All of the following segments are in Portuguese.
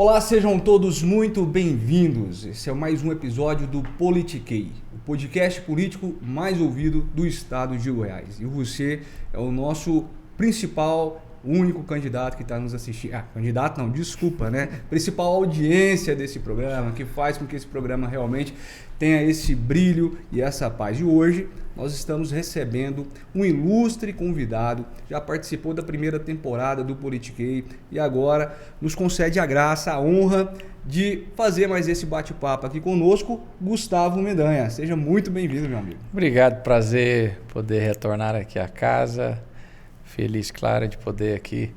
Olá, sejam todos muito bem-vindos. Esse é mais um episódio do Politiquei, o podcast político mais ouvido do estado de Goiás. E você é o nosso principal, único candidato que está nos assistindo. Candidato não, desculpa, né? Principal audiência desse programa, que faz com que esse programa realmente tenha esse brilho e essa paz. E hoje nós estamos recebendo um ilustre convidado, já participou da primeira temporada do Politiquei e agora nos concede a graça, a honra de fazer mais esse bate-papo aqui conosco, Gustavo Mendanha. Seja muito bem-vindo, meu amigo. Obrigado, prazer poder retornar aqui à casa. Feliz, claro, de poder aqui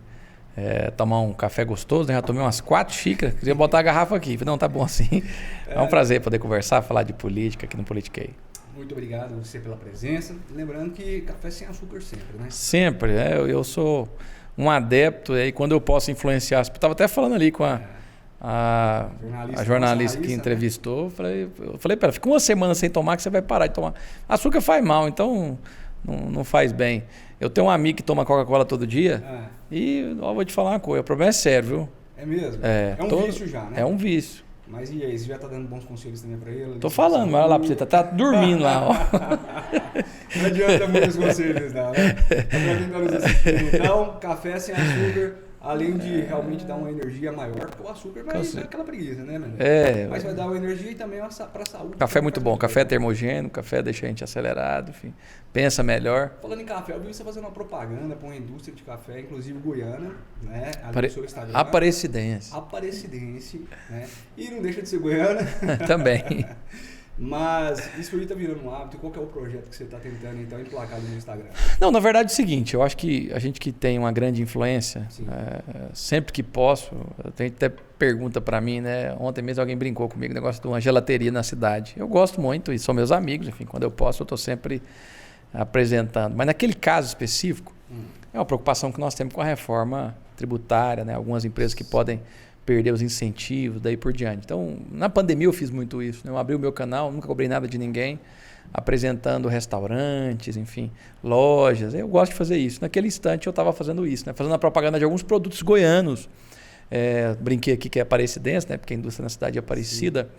tomar um café gostoso, né? Já tomei umas 4 xícaras, queria botar a garrafa aqui. Não, tá bom assim. É um prazer poder conversar, falar de política aqui no Politiquei. Muito obrigado você pela presença. Lembrando que café sem açúcar sempre, né? Sempre, eu sou um adepto e quando eu posso influenciar. Estava até falando ali com a jornalista que entrevistou, né? eu falei para ela, fica uma semana sem tomar que você vai parar de tomar. Açúcar faz mal, então não faz bem. Eu tenho um amigo que toma Coca-Cola todo dia e vou te falar uma coisa, o problema é sério, viu? É mesmo? É um vício já, né? É um vício. Mas e aí, você já tá dando bons conselhos também pra ele? Tô falando, mas olha lá pra você, tá dormindo lá, ó. Não adianta muitos conselhos, não, né? Pra quem tá nos assistindo. Então, café sem açúcar, além de realmente dar uma energia maior, porque o açúcar vai dar aquela preguiça, né, mano? Mas vai dar uma energia e também pra saúde. Café é muito bom, café é termogênico, café deixa a gente acelerado, enfim, pensa melhor. Falando em café, eu vi você fazendo uma propaganda pra uma indústria de café, inclusive Goiânia, né? Ali no seu Instagram. Aparecidense, né? E não deixa de ser Goiânia. Também. Mas isso aí tá virando um hábito. Qual que é o projeto que você está tentando então emplacar no Instagram? Não, na verdade é o seguinte, eu acho que a gente que tem uma grande influência, sempre que posso, tem até pergunta para mim, né? Ontem mesmo alguém brincou comigo, negócio de uma gelateria na cidade. Eu gosto muito e são meus amigos, enfim, quando eu posso eu estou sempre apresentando. Mas naquele caso específico, é uma preocupação que nós temos com a reforma tributária, né? Algumas empresas que podem perder os incentivos, daí por diante. Então, na pandemia eu fiz muito isso, né? Eu abri o meu canal, nunca cobrei nada de ninguém, apresentando restaurantes, enfim, lojas. Eu gosto de fazer isso. Naquele instante eu estava fazendo isso, né? Fazendo a propaganda de alguns produtos goianos. Brinquei aqui que é Aparecidense, né? Porque a indústria na cidade é Aparecida,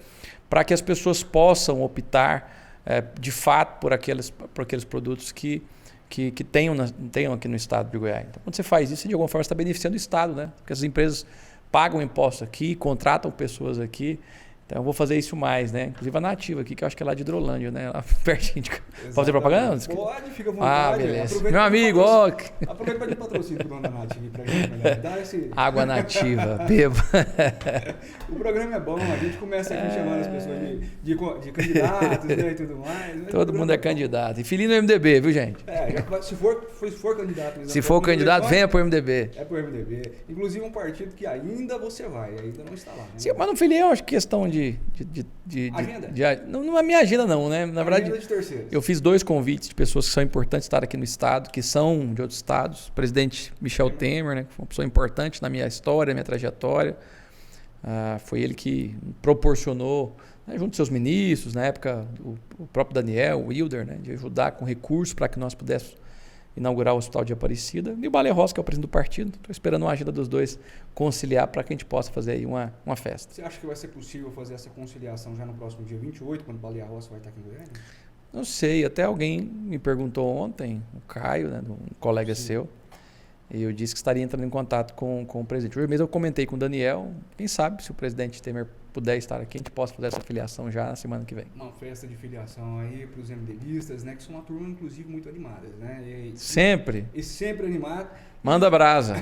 para que as pessoas possam optar, de fato, por aqueles produtos que tenham aqui no estado de Goiás. Então, quando você faz isso, de alguma forma você está beneficiando o estado, né? Porque as empresas pagam impostos aqui, contratam pessoas aqui. Então eu vou fazer isso mais, né? Inclusive a Nativa aqui, que eu acho que é lá de Hidrolândia, né? Lá pertinho de... Pode fazer propaganda? Pode, fica à vontade. Beleza. Meu amigo, ó. Aproveita para dar patrocínio pro dono da Nativa pra gente, né? Dá esse... Água Nativa, beba. O programa é bom, a gente começa aqui chamando as pessoas de candidatos, né, e tudo mais. Todo mundo é candidato. E filhinho do MDB, viu, gente? Se for candidato... Se for candidato, venha pro MDB. É pro MDB. Inclusive um partido que ainda você vai, ainda não está lá. Né? Sim, mas não filiei, eu acho que questão de agenda? Não é minha agenda não, né? Na verdade, agenda de terceiros. Eu fiz 2 convites de pessoas que são importantes estar aqui no estado, que são de outros estados. O presidente Michel Temer, né? Que foi uma pessoa importante na minha história, na minha trajetória. Foi ele que proporcionou, né, junto aos seus ministros, na época, o próprio Daniel, o Wilder, né, de ajudar com recursos para que nós pudéssemos inaugurar o Hospital de Aparecida. E o Baleia Rossi, que é o presidente do partido. Estou esperando uma agenda dos dois conciliar para que a gente possa fazer aí uma festa. Você acha que vai ser possível fazer essa conciliação já no próximo dia 28, quando o Baleia Rossi vai estar aqui em Goiânia? Não sei, até alguém me perguntou ontem, o Caio, né, um colega seu, e eu disse que estaria entrando em contato com o presidente. Hoje mesmo eu comentei com o Daniel, quem sabe se o presidente Temer puder estar aqui, a gente possa fazer essa filiação já na semana que vem. Uma festa de filiação aí para os MDBistas, né, que são uma turma, inclusive, muito animadas, né? Sempre. E sempre animado. Manda brasa.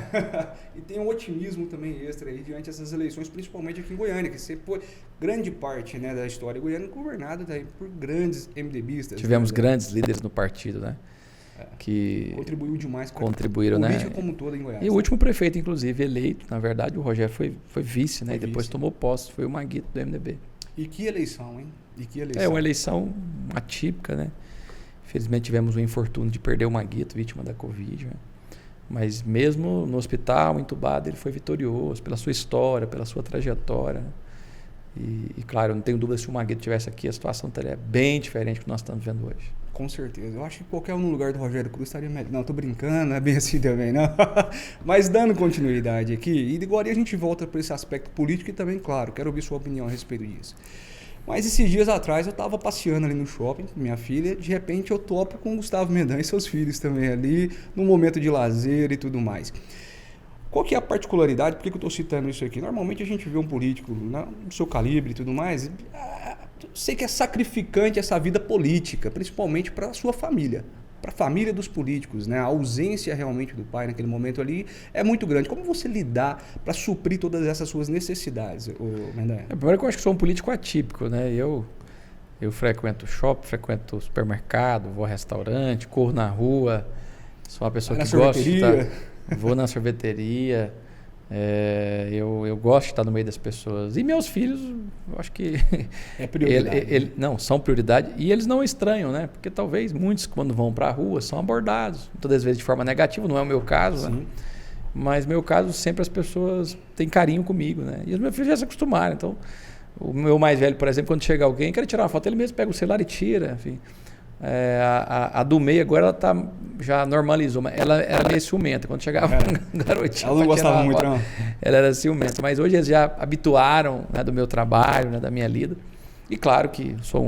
E tem um otimismo também extra aí diante dessas eleições, principalmente aqui em Goiânia, que sempre foi grande parte, né, da história goiana governada daí por grandes MDBistas. Tivemos grandes líderes no partido, né? Que contribuiu demais para a política como toda em Goiás. E o último prefeito, inclusive, eleito, na verdade, o Rogério foi vice, né? E depois tomou posse, foi o Maguito do MDB. E que eleição, hein? É uma eleição atípica, né? Infelizmente tivemos o infortúnio de perder o Maguito, vítima da Covid, né? Mas mesmo no hospital, entubado, ele foi vitorioso pela sua história, pela sua trajetória, né? E claro, eu não tenho dúvida se o Maguito estivesse aqui, a situação estaria bem diferente do que nós estamos vendo hoje. Com certeza. Eu acho que qualquer um no lugar do Rogério Cruz estaria melhor. Não, tô brincando, não é bem assim também, não. Mas dando continuidade aqui, e agora a gente volta para esse aspecto político e também, claro, quero ouvir sua opinião a respeito disso. Mas esses dias atrás eu estava passeando ali no shopping com minha filha, de repente eu topo com o Gustavo Mendan e seus filhos também ali, num momento de lazer e tudo mais. Qual que é a particularidade? Por que eu estou citando isso aqui? Normalmente a gente vê um político do seu calibre e tudo mais, sei que é sacrificante essa vida política, principalmente para a sua família, para a família dos políticos, né? A ausência realmente do pai naquele momento ali é muito grande. Como você lidar para suprir todas essas suas necessidades, Mendanha? Primeiro que eu acho que sou um político atípico, né? Eu frequento shopping, frequento supermercado, vou a restaurante, corro na rua, sou uma pessoa que gosta de estar... Vou na sorveteria, eu gosto de estar no meio das pessoas. E meus filhos, eu acho que... É prioridade. Não, são prioridade. E eles não estranham, né? Porque talvez muitos, quando vão para a rua, são abordados. Muitas das vezes de forma negativa, não é o meu caso, né? Mas no meu caso, sempre as pessoas têm carinho comigo, né? E os meus filhos já se acostumaram. Então, o meu mais velho, por exemplo, quando chega alguém, quer tirar uma foto, ele mesmo pega o celular e tira, enfim... A do meio agora ela já normalizou, mas ela era meio ciumenta quando chegava um garotinho. Ela não gostava muito, não. Ela era ciumenta, mas hoje eles já habituaram, né, do meu trabalho, né, da minha lida. E claro que sou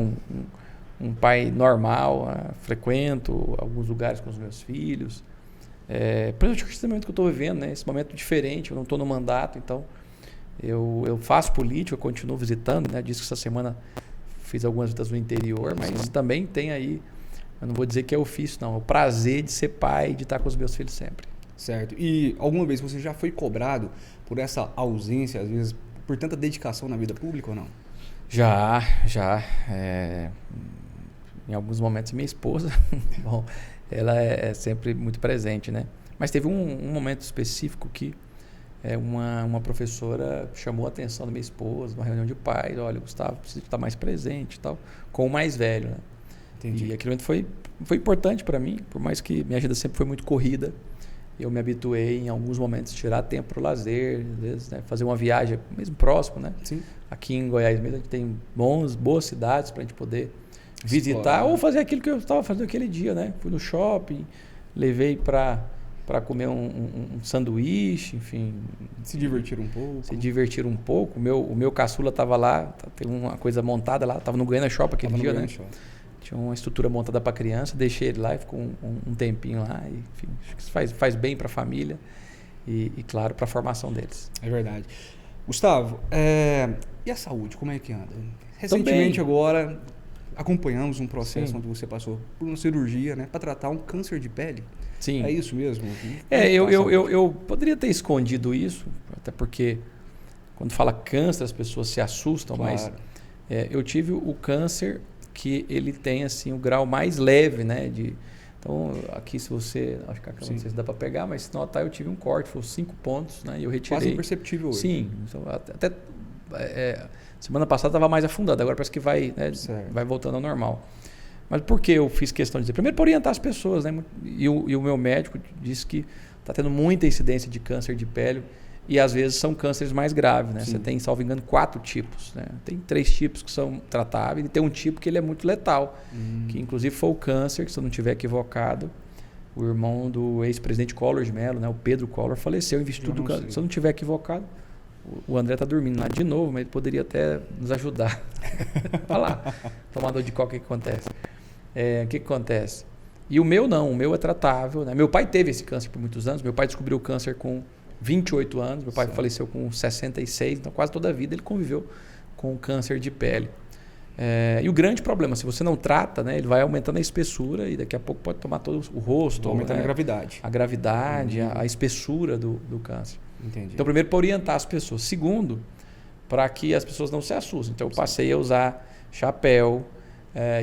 um pai normal, frequento alguns lugares com os meus filhos. Principalmente esse momento que eu estou vivendo, né, esse momento diferente, eu não estou no mandato, então eu faço política, eu continuo visitando, né, disse que essa semana fiz algumas visitas no interior, mas também tem aí, eu não vou dizer que é ofício, não, é o prazer de ser pai e de estar com os meus filhos sempre. Certo. E alguma vez você já foi cobrado por essa ausência, às vezes, por tanta dedicação na vida pública ou não? Já. Em alguns momentos minha esposa, bom, ela é sempre muito presente, né? Mas teve um momento específico que uma professora chamou a atenção da minha esposa, numa reunião de pais, olha, Gustavo precisa estar mais presente e tal, com o mais velho, né? Entendi. E aquele momento foi importante para mim, por mais que minha agenda sempre foi muito corrida, eu me habituei em alguns momentos a tirar tempo para o lazer, às vezes, né, fazer uma viagem mesmo próximo, né? Sim. Aqui em Goiás mesmo a gente tem boas cidades para a gente poder visitar ou fazer aquilo que eu estava fazendo aquele dia, né? Fui no shopping, levei para comer um sanduíche, enfim. Se divertir um pouco. O meu caçula estava lá, tem uma coisa montada lá, estava no Goiânia Shop aquele dia, né? Tinha uma estrutura montada para criança, deixei ele lá e ficou um tempinho lá. E, enfim, acho que isso faz bem para a família e, claro, para a formação deles. É verdade. Gustavo, e a saúde, como é que anda? Recentemente agora acompanhamos um processo onde você passou por uma cirurgia, né, para tratar um câncer de pele. Sim. É isso mesmo? Eu poderia ter escondido isso, até porque quando fala câncer as pessoas se assustam, claro. Mas eu tive o câncer que ele tem assim o grau mais leve, né? Então aqui se você, acho que não sei se dá para pegar, mas se notar eu tive um corte, foi 5 pontos, né? E eu retirei. Quase imperceptível hoje. Sim, então, até semana passada estava mais afundado, agora parece que vai voltando ao normal. Mas por que eu fiz questão de dizer? Primeiro, para orientar as pessoas, né? E o meu médico disse que está tendo muita incidência de câncer de pele e às vezes são cânceres mais graves, né? Sim. Você tem, salvo engano, 4 tipos, né? Tem 3 tipos que são tratáveis e tem um tipo que ele é muito letal, que inclusive foi o câncer, que se eu não estiver equivocado, o irmão do ex-presidente Collor de Mello, né? O Pedro Collor, faleceu em virtude do câncer. Se eu não estiver equivocado, o André está dormindo lá de novo, mas ele poderia até nos ajudar. Olha lá, tomador de coca, o que acontece? O que acontece? E o meu não, o meu é tratável, né? Meu pai teve esse câncer por muitos anos, meu pai descobriu o câncer com 28 anos, meu pai faleceu com 66, então quase toda a vida ele conviveu com câncer de pele. E o grande problema, se você não trata, né, ele vai aumentando a espessura e daqui a pouco pode tomar todo o rosto. Aumentando a gravidade. A gravidade, a espessura do câncer. Entendi. Então, primeiro, para orientar as pessoas. Segundo, para que as pessoas não se assustem. Então, eu passei a usar chapéu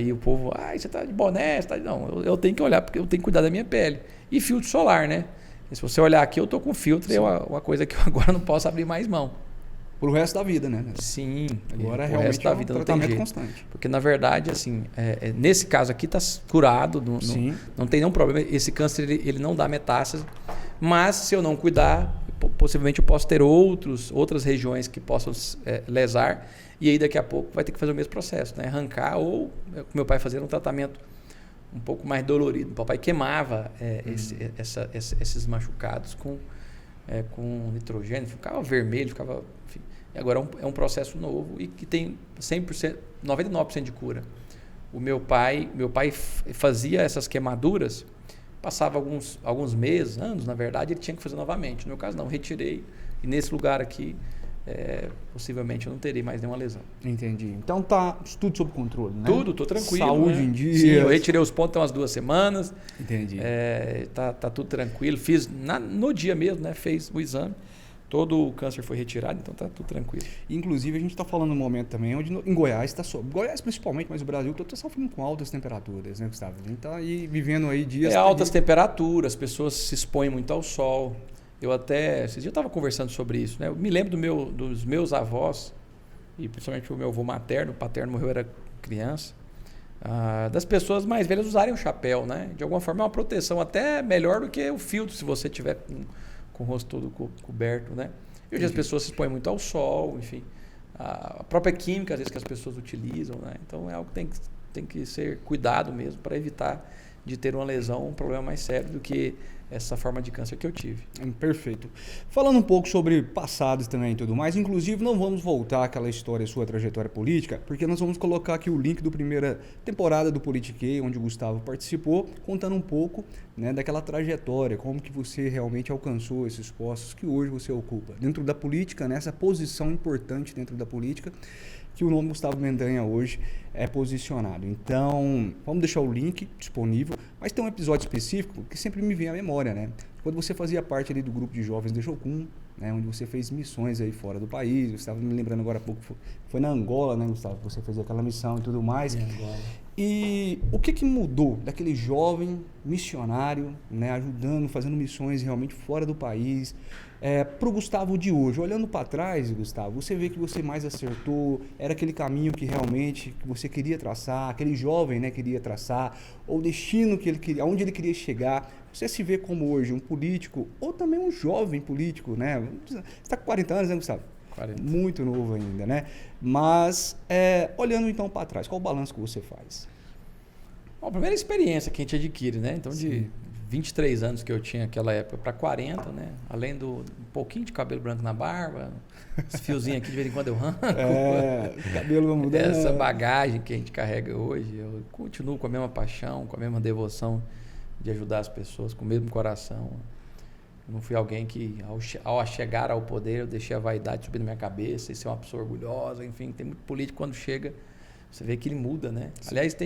e o povo, você está de boné, você tá de... Não, eu tenho que olhar porque eu tenho que cuidar da minha pele. E filtro solar, né? E se você olhar aqui, eu estou com filtro, é uma coisa que eu agora não posso abrir mais mão. Pro resto da vida, né? Sim. Agora realmente resto da vida, um tratamento constante. Porque, na verdade, assim, nesse caso aqui está curado, não tem nenhum problema. Esse câncer ele não dá metástase, mas se eu não cuidar, possivelmente eu posso ter outras regiões que possam lesar, e aí daqui a pouco vai ter que fazer o mesmo processo, né? Arrancar ou, como meu pai fazia, um tratamento um pouco mais dolorido. O papai queimava esses machucados com nitrogênio, ficava vermelho, ficava... Enfim. E agora é um processo novo e que tem 100%, 99% de cura. O meu pai fazia essas queimaduras, passava alguns meses, anos, na verdade, ele tinha que fazer novamente. No meu caso, não, retirei. E nesse lugar aqui, possivelmente eu não terei mais nenhuma lesão. Entendi. Então tá tudo sob controle, né? Tudo, tô tranquilo. Saúde né? em dia. Sim, eu retirei os pontos há umas 2 semanas. Entendi. Tá tudo tranquilo. Fiz no dia mesmo, né? Fez o exame. Todo o câncer foi retirado, então tá tudo tranquilo. Inclusive, a gente está falando num momento também onde em Goiás Goiás principalmente, mas o Brasil todo está sofrendo com altas temperaturas, né, Gustavo? A gente está aí vivendo aí dias... altas temperaturas, as pessoas se expõem muito ao sol. Esses dias eu estava conversando sobre isso, né? Eu me lembro dos meus avós, e principalmente o meu avô materno, o paterno morreu, era criança, das pessoas mais velhas usarem o chapéu, né? De alguma forma é uma proteção até melhor do que o filtro, se você tiver com o rosto todo coberto, né? E hoje as pessoas se expõem muito ao sol, enfim. A própria química, às vezes, que as pessoas utilizam, né? Então é algo que tem que ser cuidado mesmo para evitar de ter uma lesão, um problema mais sério do que essa forma de câncer que eu tive. Perfeito. Falando um pouco sobre passados também e tudo mais, inclusive não vamos voltar àquela história, sua trajetória política, porque nós vamos colocar aqui o link da primeira temporada do Politiquei, onde o Gustavo participou, contando um pouco, né, daquela trajetória, como que você realmente alcançou esses postos que hoje você ocupa. Dentro da política, nessa posição importante dentro da política, que o nome Gustavo Mendanha hoje é posicionado. Então, vamos deixar o link disponível, mas tem um episódio específico que sempre me vem à memória, né? Quando você fazia parte ali do grupo de jovens de Jocum, né, onde você fez missões aí fora do país, eu estava me lembrando agora há pouco, foi na Angola, né, Gustavo, que você fez aquela missão e tudo mais. E o que mudou daquele jovem missionário, né, ajudando, fazendo missões realmente fora do país, para o Gustavo de hoje? Olhando para trás, Gustavo, você vê que você mais acertou, era aquele caminho que realmente que você queria traçar, aquele jovem, né, queria traçar, ou o destino que ele queria, aonde ele queria chegar. Você se vê como hoje um político ou também um jovem político, né? Você está com 40 anos, né, Gustavo? 40. Muito novo ainda, né? Mas, olhando então para trás, qual o balanço que você faz? Bom, a primeira experiência que a gente adquire, né? Então, de 23 anos que eu tinha naquela época para 40, né? Além do um pouquinho de cabelo branco na barba, os fiozinhos aqui de vez em quando eu arranco. Cabelo mudando. Essa bagagem que a gente carrega hoje, eu continuo com a mesma paixão, com a mesma devoção de ajudar as pessoas, com o mesmo coração. Eu não fui alguém que, ao chegar ao poder, eu deixei a vaidade subir na minha cabeça e ser uma pessoa orgulhosa. Enfim, tem muito político quando chega, você vê que ele muda, né? Sim. Aliás,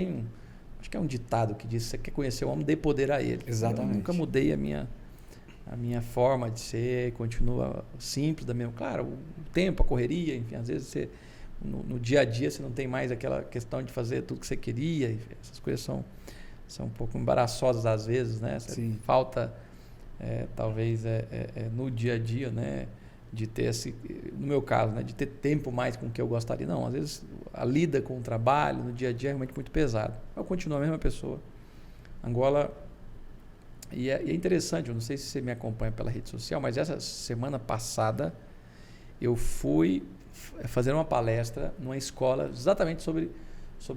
acho que é um ditado que diz: você quer conhecer o homem, dê poder a ele. Exatamente. Eu nunca mudei a minha forma de ser, continua simples da mesma. Claro, o tempo, a correria, enfim, às vezes você, no dia a dia você não tem mais aquela questão de fazer tudo que você queria. Enfim, essas coisas são um pouco embaraçosas às vezes, né? Sim. Falta, talvez, no dia a dia, né? De ter no meu caso, né? De ter tempo mais com o que eu gostaria. Não, às vezes a lida com o trabalho no dia a dia é realmente muito pesado. Eu continuo a mesma pessoa. Angola, e é interessante, eu não sei se você me acompanha pela rede social, mas essa semana passada eu fui fazer uma palestra numa escola exatamente sobre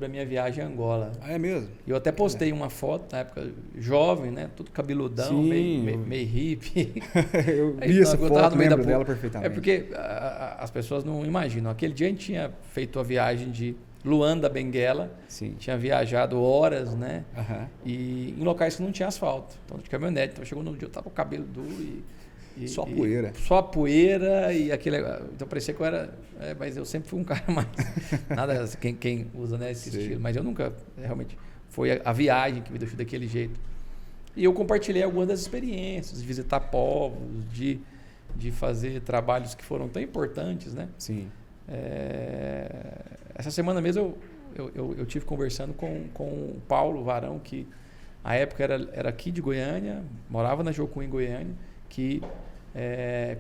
a minha viagem a Angola. Ah, é mesmo? Eu até postei uma foto, na época, jovem, né? Tudo cabeludão, meio hippie. Eu vi essa foto, lembro dela perfeitamente. É porque as pessoas não imaginam. Aquele dia a gente tinha feito a viagem de Luanda, Benguela. Sim. Tinha viajado horas, né? Uhum. E em locais que não tinha asfalto. Então, de caminhonete. Então, chegou no dia, eu tava com o cabelo duro só poeira. Só poeira e aquele... Então parecia que eu era... mas eu sempre fui um cara mais... Nada quem usa, né, esse estilo. Mas eu nunca... Realmente, foi a viagem que me deixou daquele jeito. E eu compartilhei algumas das experiências, de visitar povos, de fazer trabalhos que foram tão importantes, né? Sim. Essa semana mesmo eu tive conversando com o Paulo Varão, que à época era aqui de Goiânia, morava na Jocum em Goiânia, que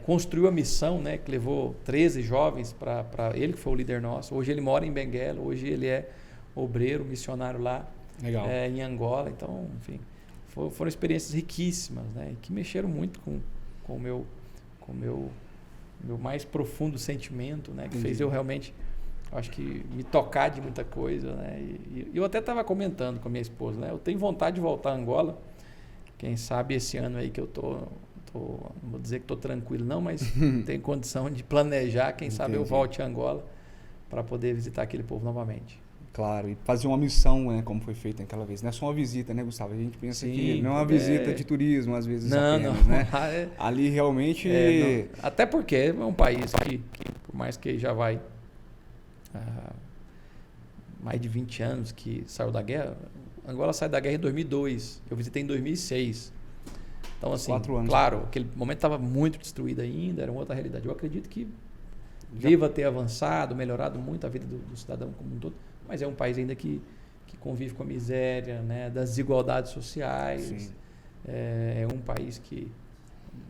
construiu a missão, né, que levou 13 jovens para ele, que foi o líder nosso. Hoje ele mora em Benguela, hoje ele é obreiro, missionário lá. Legal. Em Angola. Então, enfim, foram experiências riquíssimas, né, que mexeram muito com o meu mais profundo sentimento, né, que fez eu realmente acho que me tocar de muita coisa, né? E eu até estava comentando com a minha esposa, né? Eu tenho vontade de voltar a Angola. Quem sabe esse ano aí que eu não vou dizer que estou tranquilo não, mas tenho condição de planejar, quem sabe eu volte a Angola para poder visitar aquele povo novamente. Claro, e fazer uma missão, né, como foi feito naquela vez. Não é só uma visita, né, Gustavo? A gente pensa que não é uma visita de turismo, às vezes apenas, né? Ali realmente... Até porque é um país que por mais que já vai mais de 20 anos que saiu da guerra, Angola sai da guerra em 2002, eu visitei em 2006. Então, assim, 4 anos. Claro, aquele momento estava muito destruído ainda, era uma outra realidade. Eu acredito que deva ter avançado, melhorado muito a vida do cidadão como um todo, mas é um país ainda que convive com a miséria, né, das desigualdades sociais. É um país que...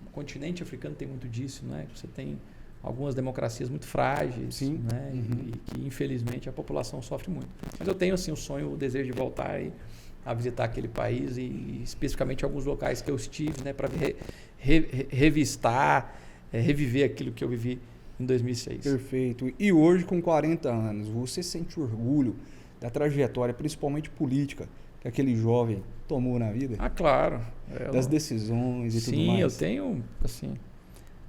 O continente africano tem muito disso, né? Você tem algumas democracias muito frágeis, né? E que, infelizmente, a população sofre muito. Mas eu tenho, assim, o sonho, o desejo de voltar a visitar aquele país e especificamente alguns locais que eu estive, né? Para revistar, reviver aquilo que eu vivi em 2006. Perfeito. E hoje, com 40 anos, você sente orgulho da trajetória, principalmente política, que aquele jovem tomou na vida? Ah, claro. Das decisões e tudo mais. Sim,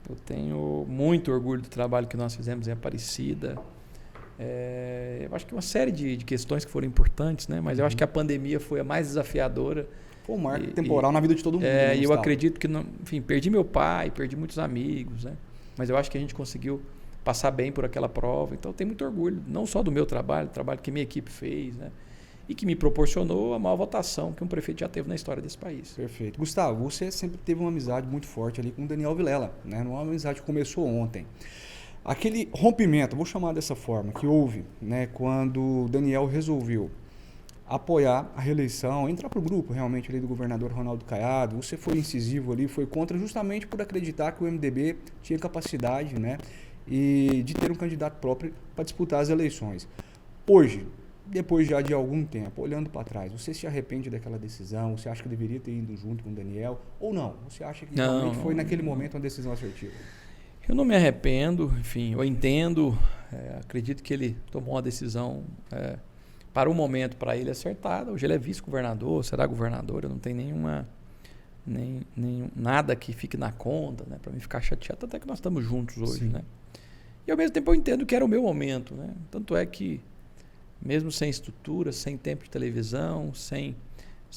eu tenho muito orgulho do trabalho que nós fizemos em Aparecida. Eu acho que uma série de questões que foram importantes, né? Mas eu acho que a pandemia foi a mais desafiadora. Foi um marco temporal na vida de todo mundo. E eu acredito que, enfim, perdi meu pai, perdi muitos amigos, né? Mas eu acho que a gente conseguiu passar bem por aquela prova. Então, eu tenho muito orgulho, não só do meu trabalho, do trabalho que minha equipe fez, né? E que me proporcionou a maior votação que um prefeito já teve na história desse país. Perfeito. Gustavo, você sempre teve uma amizade muito forte ali com o Daniel Vilela, né? Não é uma amizade que começou ontem. Aquele rompimento, vou chamar dessa forma, que houve, né, quando o Daniel resolveu apoiar a reeleição, entrar para o grupo realmente ali do governador Ronaldo Caiado, você foi incisivo ali, foi contra justamente por acreditar que o MDB tinha capacidade, né, e de ter um candidato próprio para disputar as eleições. Hoje, depois já de algum tempo, olhando para trás, você se arrepende daquela decisão? Você acha que deveria ter ido junto com o Daniel? Ou não? Você acha que realmente foi naquele momento uma decisão assertiva? Eu não me arrependo, enfim, eu entendo, acredito que ele tomou uma decisão para o momento, para ele acertada. Hoje ele é vice-governador, será governador, eu não tenho nada que fique na conta, né, para mim ficar chateado, até que nós estamos juntos hoje, né? E ao mesmo tempo eu entendo que era o meu momento, né? Tanto é que mesmo sem estrutura, sem tempo de televisão, sem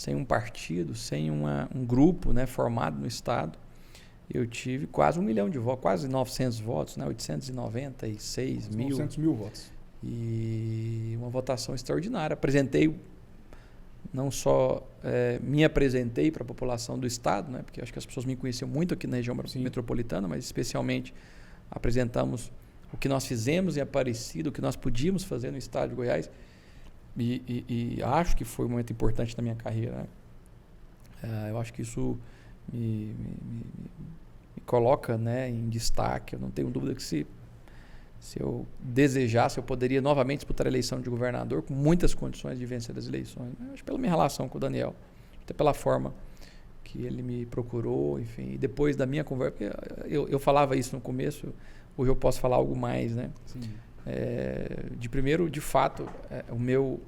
um partido, sem um grupo, né, formado no Estado, eu tive quase 1 milhão de votos, quase 900 votos, né, 896 mil. 900 mil votos. E uma votação extraordinária. Apresentei, não só me apresentei para a população do Estado, né, porque acho que as pessoas me conheciam muito aqui na região metropolitana, mas especialmente apresentamos o que nós fizemos em Aparecida, o que nós podíamos fazer no Estado de Goiás, e acho que foi um momento importante na minha carreira, né? Eu acho que isso me coloca, né, em destaque. Eu não tenho dúvida que se eu desejasse, eu poderia novamente disputar a eleição de governador com muitas condições de vencer as eleições. Eu acho pela minha relação com o Daniel, até pela forma que ele me procurou, enfim, e depois da minha conversa, eu falava isso no começo, hoje eu posso falar algo mais, né? De fato, o meu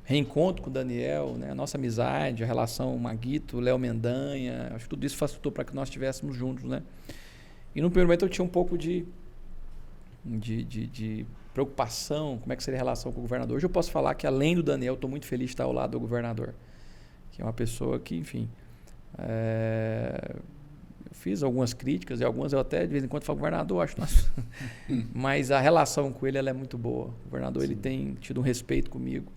reencontro com o Daniel, né? A nossa amizade, a relação Maguito, Léo Mendanha, acho que tudo isso facilitou para que nós estivéssemos juntos, né? E no primeiro momento eu tinha um pouco de preocupação, como é que seria a relação com o governador. Hoje eu posso falar que, além do Daniel, estou muito feliz de estar ao lado do governador, que é uma pessoa que, enfim... eu fiz algumas críticas e algumas eu até de vez em quando falo, governador, acho mas a relação com ele ela é muito boa. O governador ele tem tido um respeito comigo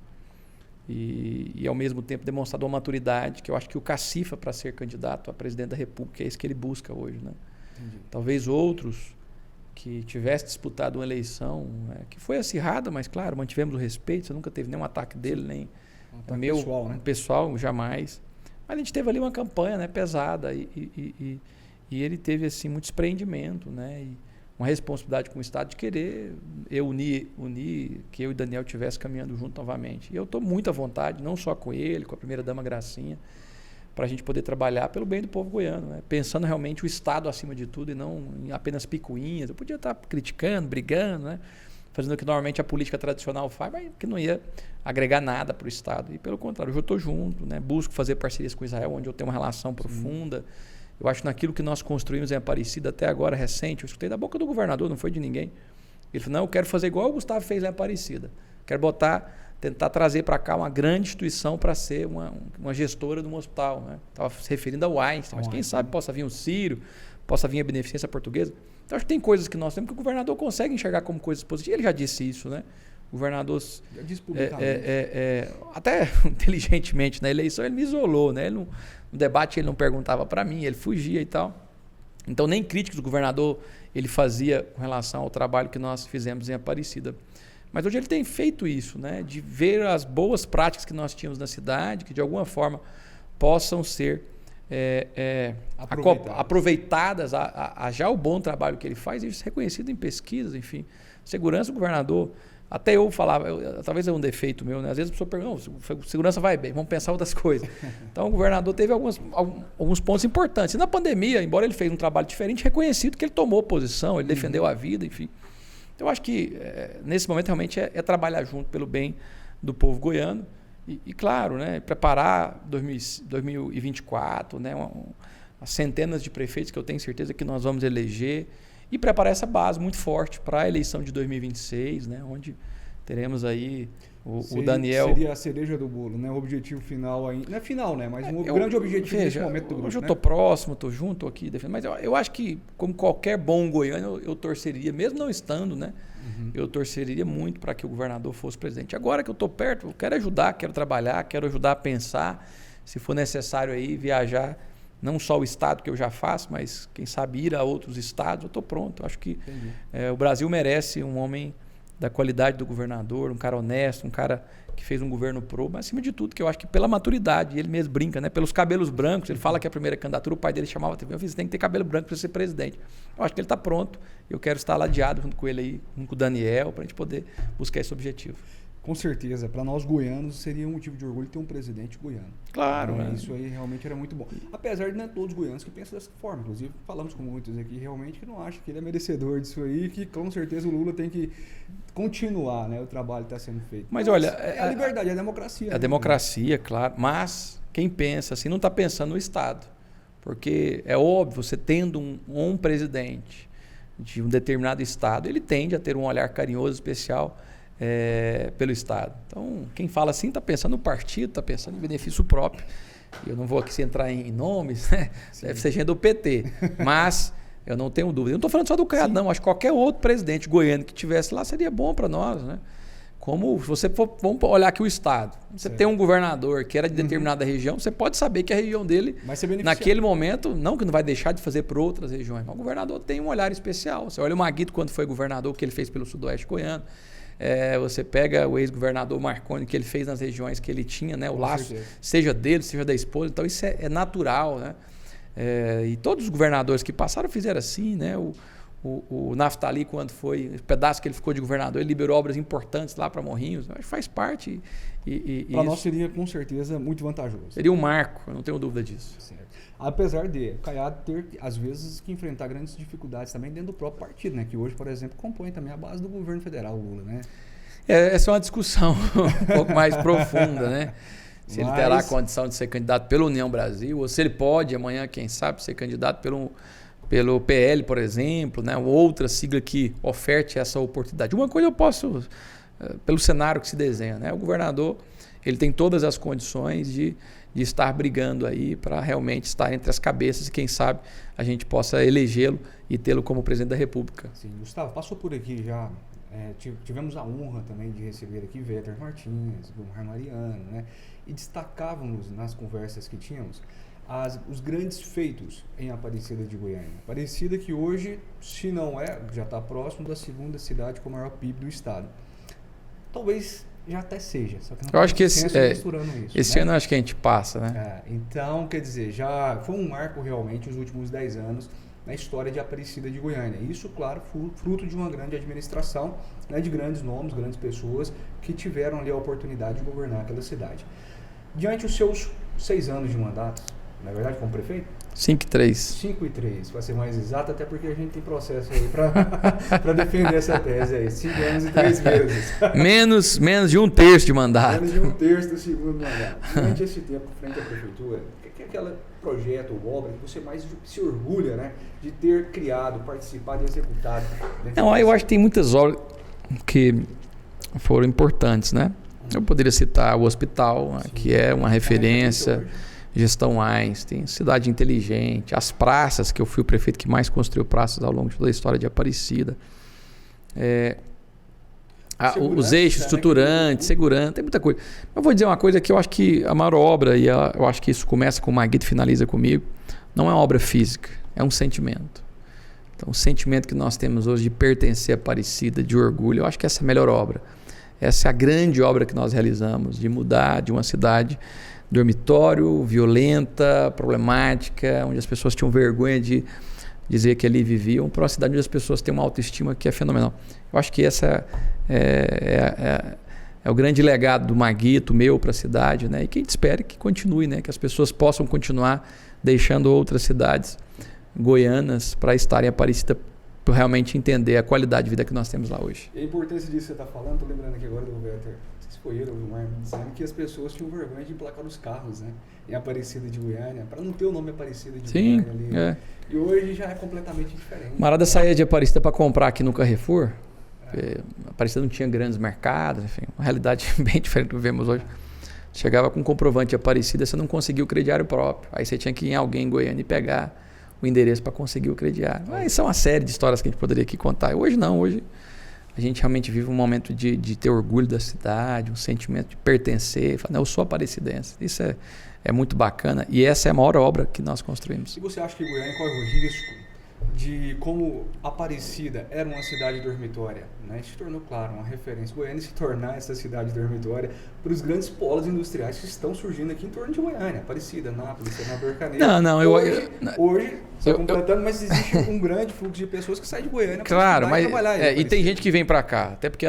e ao mesmo tempo demonstrado uma maturidade que eu acho que o cacifa para ser candidato a presidente da República é isso que ele busca hoje, né? Talvez outros que tivessem disputado uma eleição que foi acirrada, mas claro, mantivemos o respeito, você nunca teve nenhum ataque dele, nem meu pessoal, né? Pessoal, jamais. Mas a gente teve ali uma campanha, né, pesada e ele teve assim muito desprendimento, né, e uma responsabilidade com o Estado de querer unir que eu e Daniel estivesse caminhando junto novamente. E eu estou muito à vontade, não só com ele, com a primeira-dama Gracinha, para a gente poder trabalhar pelo bem do povo goiano, né, pensando realmente o Estado acima de tudo e não em apenas picuinhas. Eu podia estar criticando, brigando, né, fazendo o que normalmente a política tradicional faz, mas que não ia agregar nada para o Estado. E pelo contrário, eu estou junto, né? Busco fazer parcerias com Israel, onde eu tenho uma relação profunda. Eu acho que naquilo que nós construímos em Aparecida até agora, recente, eu escutei da boca do governador, não foi de ninguém. Ele falou, não, eu quero fazer igual o Gustavo fez lá em Aparecida. Quero tentar trazer para cá uma grande instituição para ser uma gestora de um hospital. Né? Estava se referindo ao Einstein, mas quem sabe possa vir um Sírio, possa vir a Beneficência Portuguesa. Então, acho que tem coisas que nós temos que o governador consegue enxergar como coisas positivas. Ele já disse isso, né? O governador, já disse publicamente. até inteligentemente na eleição, ele me isolou. Né? No debate ele não perguntava para mim, ele fugia e tal. Então, nem críticas do governador ele fazia com relação ao trabalho que nós fizemos em Aparecida. Mas hoje ele tem feito isso, né? De ver as boas práticas que nós tínhamos na cidade, que de alguma forma possam ser aproveitadas a já o bom trabalho que ele faz, e isso é reconhecido em pesquisas, enfim. Segurança do governador, até eu falava, talvez é um defeito meu, né? Às vezes a pessoa pergunta, não, segurança vai bem, vamos pensar outras coisas. Então o governador teve alguns pontos importantes. E na pandemia, embora ele fez um trabalho diferente, reconhecido que ele tomou posição, ele defendeu a vida, enfim. Então eu acho que nesse momento realmente é trabalhar junto pelo bem do povo goiano e claro, né, preparar 2024, né, as centenas de prefeitos que eu tenho certeza que nós vamos eleger e preparar essa base muito forte para a eleição de 2026, né, onde teremos aí o Daniel... Seria a cereja do bolo, né? O objetivo final ainda... Não é final, né? Mas grande objetivo nesse momento do grupo. Hoje eu estou próximo, estou junto, estou aqui defendendo. Mas eu acho que, como qualquer bom goiano, eu torceria, mesmo não estando, né? Eu torceria muito para que o governador fosse presidente. Agora que eu estou perto, eu quero ajudar, quero trabalhar, quero ajudar a pensar. Se for necessário aí viajar, não só o estado que eu já faço, mas quem sabe ir a outros estados, eu estou pronto. Eu acho que o Brasil merece um homem da qualidade do governador, um cara honesto, um cara que fez um governo mas acima de tudo, que eu acho que pela maturidade, ele mesmo brinca, né? Pelos cabelos brancos, ele fala que a primeira candidatura, o pai dele chamava, você tem que ter cabelo branco para ser presidente. Eu acho que ele está pronto, eu quero estar ladeado junto com ele aí, junto com o Daniel, para a gente poder buscar esse objetivo. Com certeza, para nós goianos seria um motivo de orgulho ter um presidente goiano. Claro. Isso aí realmente era muito bom. Apesar de não é todos os goianos que pensam dessa forma. Inclusive, falamos com muitos aqui realmente que não acham que ele é merecedor disso aí, que com certeza o Lula tem que continuar, né? O trabalho está sendo feito. Mas olha... É a liberdade, é a democracia. É a democracia, claro. Mas quem pensa assim não está pensando no Estado. Porque é óbvio, você tendo um presidente de um determinado Estado, ele tende a ter um olhar carinhoso, especial pelo Estado. Então, quem fala assim está pensando no partido, está pensando em benefício próprio. Eu não vou aqui entrar em nomes, né? Deve ser gente do PT. Mas eu não tenho dúvida. Eu não estou falando só do Caiado, não. Acho que qualquer outro presidente goiano que tivesse lá seria bom para nós, né? Como se você for, vamos olhar aqui o Estado. Você tem um governador que era de determinada região, você pode saber que a região dele, naquele momento, não que não vai deixar de fazer por outras regiões, mas o governador tem um olhar especial. Você olha o Maguito quando foi governador, o que ele fez pelo Sudoeste goiano. Você pega o ex-governador Marconi, que ele fez nas regiões que ele tinha, né, o laço, seja dele, seja da esposa. Então isso é natural, né? E todos os governadores que passaram fizeram assim, né? O Naftali, quando foi, o pedaço que ele ficou de governador, ele liberou obras importantes lá para Morrinhos. Acho que faz parte. Para nós seria, com certeza, muito vantajoso. Seria um marco, eu não tenho dúvida disso. Certo. Apesar de o Caiado ter, às vezes, que enfrentar grandes dificuldades também dentro do próprio partido, né? Que hoje, por exemplo, compõe também a base do governo federal, o Lula, né? Essa é uma discussão um pouco mais profunda, né? Se ele terá a condição de ser candidato pela União Brasil, ou se ele pode amanhã, quem sabe, ser candidato pelo PL, por exemplo, né? Ou outra sigla que oferte essa oportunidade. Uma coisa eu posso, pelo cenário que se desenha, né? O governador, ele tem todas as condições de estar brigando aí para realmente estar entre as cabeças e quem sabe a gente possa elegê-lo e tê-lo como presidente da República. Sim, Gustavo, passou por aqui já, tivemos a honra também de receber aqui Véter Martins, Gilmar Mariano, né? E destacávamos nas conversas que tínhamos os grandes feitos em Aparecida de Goiânia. Aparecida que hoje, se não já está próximo da segunda cidade com o maior PIB do estado. Talvez já até seja, só que não eu acho que esse né? ano acho que a gente passa, né? Então, quer dizer, já foi um marco realmente os últimos 10 anos na história de Aparecida de Goiânia. Isso, claro, fruto de uma grande administração, né, de grandes nomes, grandes pessoas que tiveram ali a oportunidade de governar aquela cidade. Diante dos seus 6 anos de mandato, na verdade, como prefeito? 5,3. 5,3, para ser mais exato, até porque a gente tem processo aí para defender essa tese aí. 5 anos e 3 meses. Menos de 1/3 de mandato. Menos de 1/3 do segundo mandato. Durante esse tempo frente à prefeitura, o que é aquele projeto ou obra que você mais se orgulha, né, de ter criado, participado e executado? Não, eu acho que tem muitas obras que foram importantes, né? Eu poderia citar o hospital, que é uma referência, gestão Einstein, cidade inteligente, as praças, que eu fui o prefeito que mais construiu praças ao longo de toda a história de Aparecida. Os eixos estruturantes, segurança, tem muita coisa. Eu vou dizer uma coisa que eu acho que a maior obra, e eu acho que isso começa com o Maguito e finaliza comigo, não é uma obra física, é um sentimento. Então, o sentimento que nós temos hoje de pertencer a Aparecida, de orgulho, eu acho que essa é a melhor obra. Essa é a grande obra que nós realizamos, de mudar de uma cidade dormitório, violenta, problemática, onde as pessoas tinham vergonha de dizer que ali viviam, para uma cidade onde as pessoas têm uma autoestima que é fenomenal. Eu acho que essa é o grande legado do Maguito, meu, para a cidade, né? E que a gente espera que continue, né? Que as pessoas possam continuar deixando outras cidades goianas para estarem em Aparecida, para realmente entender a qualidade de vida que nós temos lá hoje. E a importância disso que você está falando, estou lembrando aqui agora do Roberto, não sei se foi ele ou o Vilmar, dizendo que as pessoas tinham vergonha de emplacar os carros, né, em Aparecida de Goiânia, para não ter o nome Aparecida de Goiânia ali. É. E hoje já é completamente diferente. Marada saía de Aparecida para comprar aqui no Carrefour, Aparecida não tinha grandes mercados, enfim, uma realidade bem diferente do que vemos hoje. Chegava com comprovante de Aparecida, você não conseguia o crediário próprio, aí você tinha que ir em alguém em Goiânia e pegar o endereço para conseguir o crediário. Isso é uma série de histórias que a gente poderia aqui contar. Hoje não, hoje a gente realmente vive um momento de ter orgulho da cidade, um sentimento de pertencer, falar, não, eu sou aparecidense. Isso é muito bacana e essa é a maior obra que nós construímos. E você acha que Goiânia corre o risco de, como Aparecida era uma cidade dormitória, né, se tornou, claro, uma referência, Goiânia se tornar essa cidade dormitória para os grandes polos industriais que estão surgindo aqui em torno de Goiânia, Aparecida, Nápoles, Senador Canedo. Não, hoje completando, mas existe um grande fluxo de pessoas que saem de Goiânia para mas trabalhar. E tem gente que vem para cá, até porque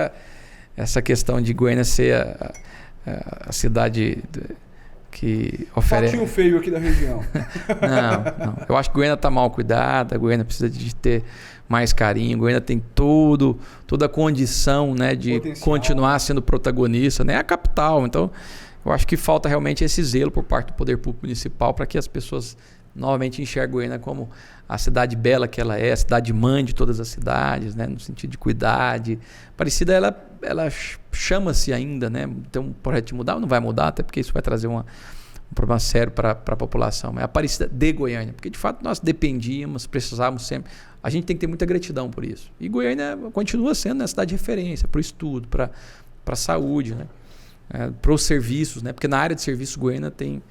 essa questão de Goiânia ser a cidade que oferece... Fatinho feio aqui da região. Não. Eu acho que Goiânia está mal cuidada, Goiânia precisa de ter mais carinho, Goiânia tem toda a condição, né, de continuar sendo protagonista, né, é a capital. Então, eu acho que falta realmente esse zelo por parte do poder público municipal para que as pessoas novamente enxerguem Goiânia como a cidade bela que ela é, a cidade mãe de todas as cidades, né, no sentido de cuidar. Aparecida, ela chama-se ainda, né, tem um projeto de mudar, não vai mudar, até porque isso vai trazer um problema sério para a população. Mas é Aparecida de Goiânia, porque de fato nós dependíamos, precisávamos sempre. A gente tem que ter muita gratidão por isso. E Goiânia continua sendo uma cidade de referência para o estudo, para a saúde, né, para os serviços, né, porque na área de serviço Goiânia tem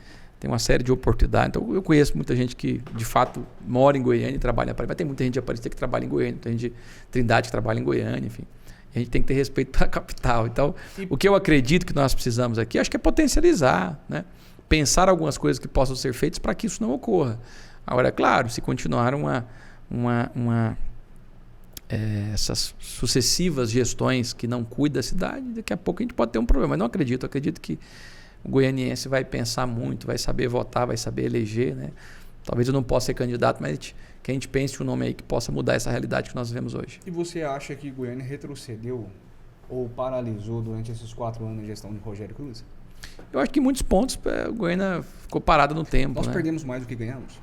uma série de oportunidades. Então, eu conheço muita gente que, de fato, mora em Goiânia e trabalha em Aparecida. Mas tem muita gente de Aparecida que trabalha em Goiânia, tem gente de Trindade que trabalha em Goiânia, enfim. A gente tem que ter respeito pela capital. Então, o que eu acredito que nós precisamos aqui, acho que é potencializar, né? Pensar algumas coisas que possam ser feitas para que isso não ocorra. Agora, é claro, se continuar essas sucessivas gestões que não cuidam da cidade, daqui a pouco a gente pode ter um problema. Mas não acredito. Eu acredito que o goianiense vai pensar muito, vai saber votar, vai saber eleger, né? Talvez eu não possa ser candidato, mas que a gente pense um nome aí que possa mudar essa realidade que nós vivemos hoje. E você acha que Goiânia retrocedeu ou paralisou durante esses 4 anos de gestão de Rogério Cruz? Eu acho que em muitos pontos Goiânia ficou parada no tempo. Nós perdemos mais do que ganhamos?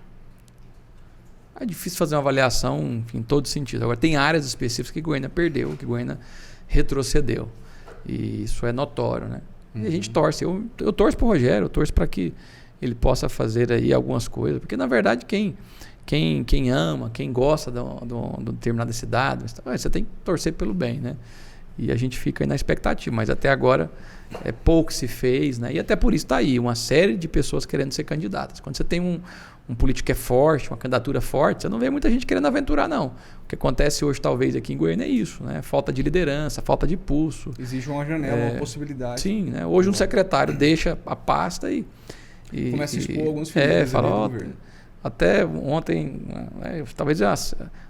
É difícil fazer uma avaliação em todo sentido. Agora, tem áreas específicas que Goiânia perdeu, que Goiânia retrocedeu. E isso é notório, né? E a gente torce. Eu torço para o Rogério, eu torço para que ele possa fazer aí algumas coisas. Porque, na verdade, quem ama, quem gosta de determinada cidade, você tem que torcer pelo bem, né? E a gente fica aí na expectativa. Mas até agora, pouco se fez, né? E até por isso está aí uma série de pessoas querendo ser candidatas. Quando você tem um político que é forte, uma candidatura forte, você não vê muita gente querendo aventurar, não. O que acontece hoje, talvez, aqui em Goiânia é isso, né? Falta de liderança, falta de pulso. Existe uma janela, uma possibilidade. Sim, né? Hoje um secretário deixa a pasta e começa a expor alguns filhos do governo. Até ontem, talvez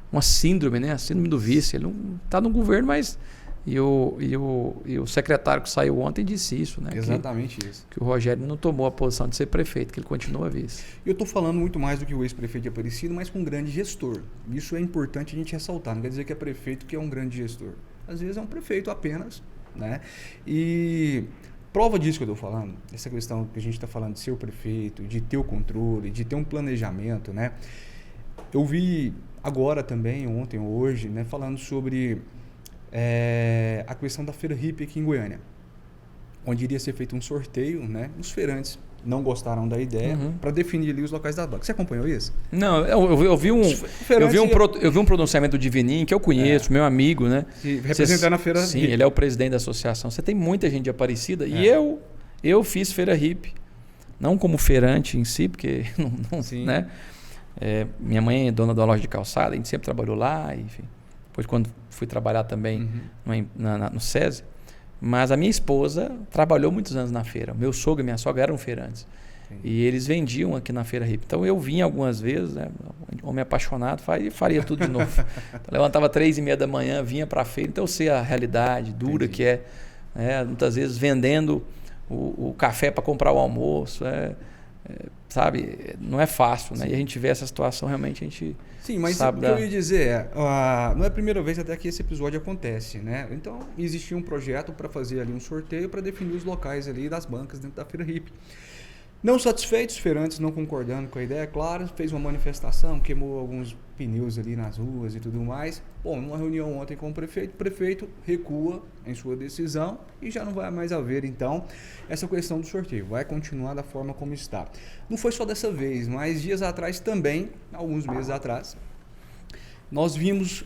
uma síndrome, né? A síndrome do vice. Ele não está no governo, mas E o secretário que saiu ontem disse isso, né? Exatamente isso. Que o Rogério não tomou a posição de ser prefeito, que ele continua vice. Eu estou falando muito mais do que o ex-prefeito de Aparecida, mas com um grande gestor. Isso é importante a gente ressaltar. Não quer dizer que é prefeito que é um grande gestor. Às vezes é um prefeito apenas, né? E prova disso que eu estou falando, essa questão que a gente está falando de ser o prefeito, de ter o controle, de ter um planejamento, né? Eu vi agora também, ontem ou hoje, né, falando sobre a questão da Feira Hippie aqui em Goiânia, onde iria ser feito um sorteio, né? Os feirantes não gostaram da ideia para definir ali os locais das bancas. Você acompanhou isso? Não, eu vi um pronunciamento do Divininho, que eu conheço, meu amigo, né? Representando a Feira Sim, Hippie. ele é o presidente da associação. Você tem muita gente de Aparecida e eu fiz Feira Hippie, não como feirante em si, porque né? Minha mãe é dona da loja de calçada, a gente sempre trabalhou lá, enfim. Depois quando fui trabalhar também no SESI. Mas a minha esposa trabalhou muitos anos na feira. Meu sogro e minha sogra eram feirantes. Sim. E eles vendiam aqui na Feira Hippie. Então eu vinha algumas vezes, né, homem apaixonado, faria tudo de novo. Então, levantava 3h30 da manhã, vinha para a feira. Então eu sei a realidade dura que é, né, muitas vezes vendendo o café para comprar o almoço. Sabe, não é fácil, né? E a gente vê essa situação, realmente a gente... Sim, mas o que eu ia dizer não é a primeira vez até que esse episódio acontece, né? Então, existia um projeto para fazer ali um sorteio para definir os locais ali das bancas dentro da Feira Hippie. Não satisfeitos, feirantes não concordando com a ideia, claro, fez uma manifestação, queimou alguns pneus ali nas ruas e tudo mais. Bom, numa reunião ontem com o prefeito recua em sua decisão e já não vai mais haver, então, essa questão do sorteio. Vai continuar da forma como está. Não foi só dessa vez, mas dias atrás também, alguns meses atrás, nós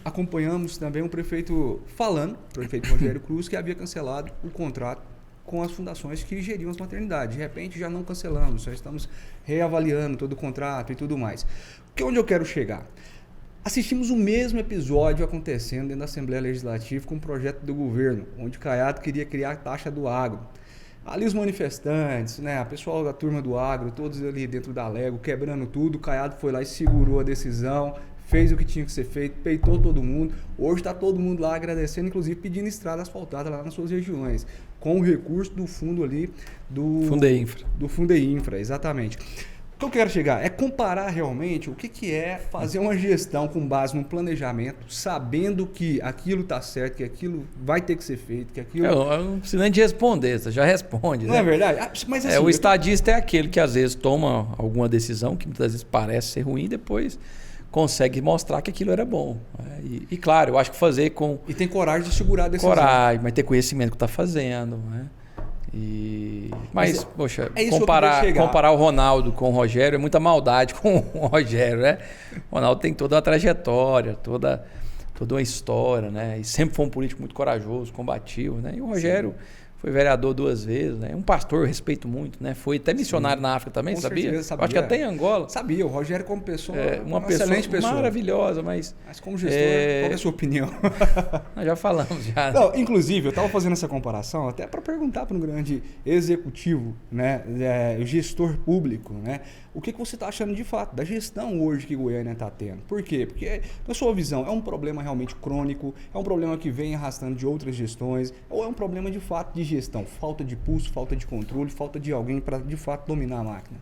acompanhamos também o prefeito Rogério Cruz, que havia cancelado o contrato com as fundações que geriam as maternidades. De repente já não cancelamos, já estamos reavaliando todo o contrato e tudo mais. Onde eu quero chegar? Assistimos o mesmo episódio acontecendo dentro da Assembleia Legislativa com um projeto do governo, onde Caiado queria criar a taxa do agro. Ali os manifestantes, né, a pessoal da turma do agro, todos ali dentro da Lego, quebrando tudo, Caiado foi lá e segurou a decisão, fez o que tinha que ser feito, peitou todo mundo. Hoje está todo mundo lá agradecendo, inclusive pedindo estrada asfaltada lá nas suas regiões, com o recurso do fundo ali do Fundeinfra. Do Fundeinfra, exatamente. O que eu quero chegar é comparar realmente o que é fazer uma gestão com base num planejamento, sabendo que aquilo está certo, que aquilo vai ter que ser feito, que aquilo... Eu não preciso nem de responder, você já responde. Não né? é verdade? Mas, assim, o estadista é aquele que às vezes toma alguma decisão que muitas vezes parece ser ruim, depois consegue mostrar que aquilo era bom. E claro, eu acho que fazer com... E tem coragem de segurar a decisão. Coragem, mas ter conhecimento do que está fazendo. Né? Mas poxa, comparar o Ronaldo com o Rogério é muita maldade com o Rogério, né? O Ronaldo tem toda uma trajetória, toda uma história, né? E sempre foi um político muito corajoso, combativo, né? E o Rogério foi vereador 2 vezes, né? Um pastor, eu respeito muito, né? Foi até missionário na África também, sabia? Sabia? Acho que até em Angola. Sabia, o Rogério como pessoa, uma excelente pessoa. Maravilhosa, mas como gestor, qual é a sua opinião? Nós já falamos, já. Não, inclusive, eu estava fazendo essa comparação até para perguntar para um grande executivo, né? Gestor público, né? O que você está achando de fato da gestão hoje que Goiânia está tendo? Por quê? Porque, na sua visão, é um problema realmente crônico, é um problema que vem arrastando de outras gestões, ou é um problema de fato de gestão? Falta de pulso, falta de controle, falta de alguém para de fato dominar a máquina?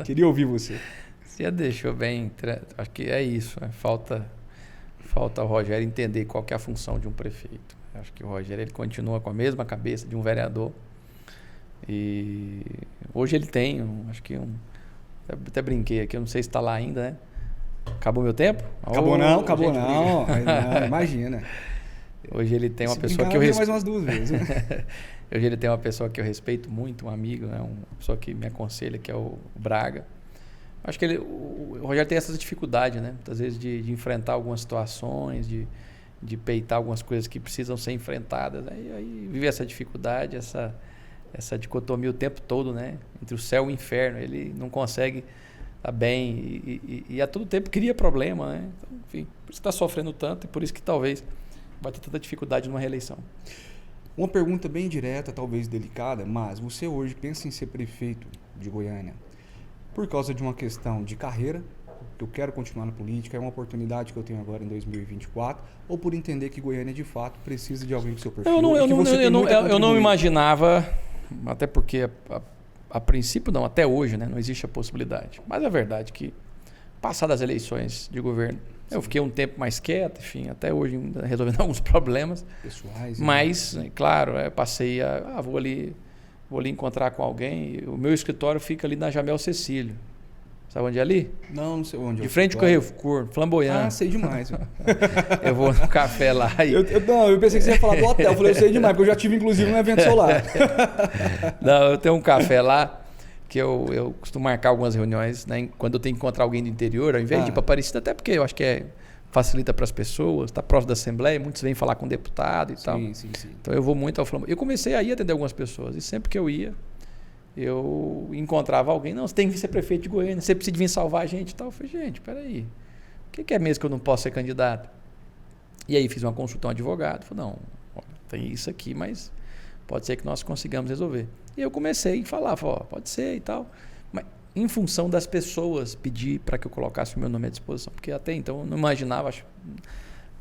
Queria ouvir você. Você já deixou bem, acho que é isso, né? Falta ao Rogério entender qual que é a função de um prefeito. Acho que o Rogério ele continua com a mesma cabeça de um vereador. E hoje ele tem, acho que até brinquei aqui, eu não sei se está lá ainda, né? Acabou meu tempo? Acabou não. Imagina. Hoje ele tem uma pessoa que eu respeito. Mais umas 2 vezes. Né? Hoje ele tem uma pessoa que eu respeito muito, um amigo, né? Uma pessoa que me aconselha, que é o Braga. Acho que o Rogério tem essa dificuldade, né? Muitas vezes de enfrentar algumas situações, de peitar algumas coisas que precisam ser enfrentadas. Aí vive essa dificuldade, essa dicotomia o tempo todo, né? Entre o céu e o inferno. Ele não consegue estar bem e a todo tempo cria problema, né? Então, enfim, por isso que está sofrendo tanto e por isso que talvez vai ter tanta dificuldade numa reeleição. Uma pergunta bem direta, talvez delicada, mas você hoje pensa em ser prefeito de Goiânia por causa de uma questão de carreira foco, que eu quero continuar na política, é uma oportunidade que eu tenho agora em 2024, ou por entender que Goiânia de fato precisa de alguém com seu perfil? Eu não imaginava, até porque a princípio não, até hoje, né, não existe a possibilidade. Mas é verdade que, passadas as eleições de governo, eu fiquei um tempo mais quieto, enfim, até hoje ainda resolvendo alguns problemas pessoais. Mas, claro, eu passei vou ali encontrar com alguém. O meu escritório fica ali na Jamel Cecílio. Sabe onde é ali? Não sei onde. De frente ao Carrefour, Flamboyant. Ah, sei demais. Eu vou no café lá. Eu pensei que você ia falar do hotel. Eu falei, eu sei demais, porque eu já tive inclusive um evento solar. Não, eu tenho um café lá que eu costumo marcar algumas reuniões, né, quando eu tenho que encontrar alguém do interior, ao invés de ir para Aparecida, até porque eu acho que facilita para as pessoas, está próximo da Assembleia, muitos vêm falar com o deputado e tal. Sim. Então eu vou muito ao Flamboyant. Eu comecei a ir atender algumas pessoas e sempre que eu ia, eu encontrava alguém, não, você tem que ser prefeito de Goiânia, você precisa vir salvar a gente e tal. Eu falei, gente, peraí, o que é mesmo que eu não posso ser candidato? E aí fiz uma consulta a um advogado, falei, não, tem isso aqui, mas pode ser que nós consigamos resolver. E eu comecei a falar, pode ser e tal, mas em função das pessoas pedir para que eu colocasse o meu nome à disposição, porque até então eu não imaginava,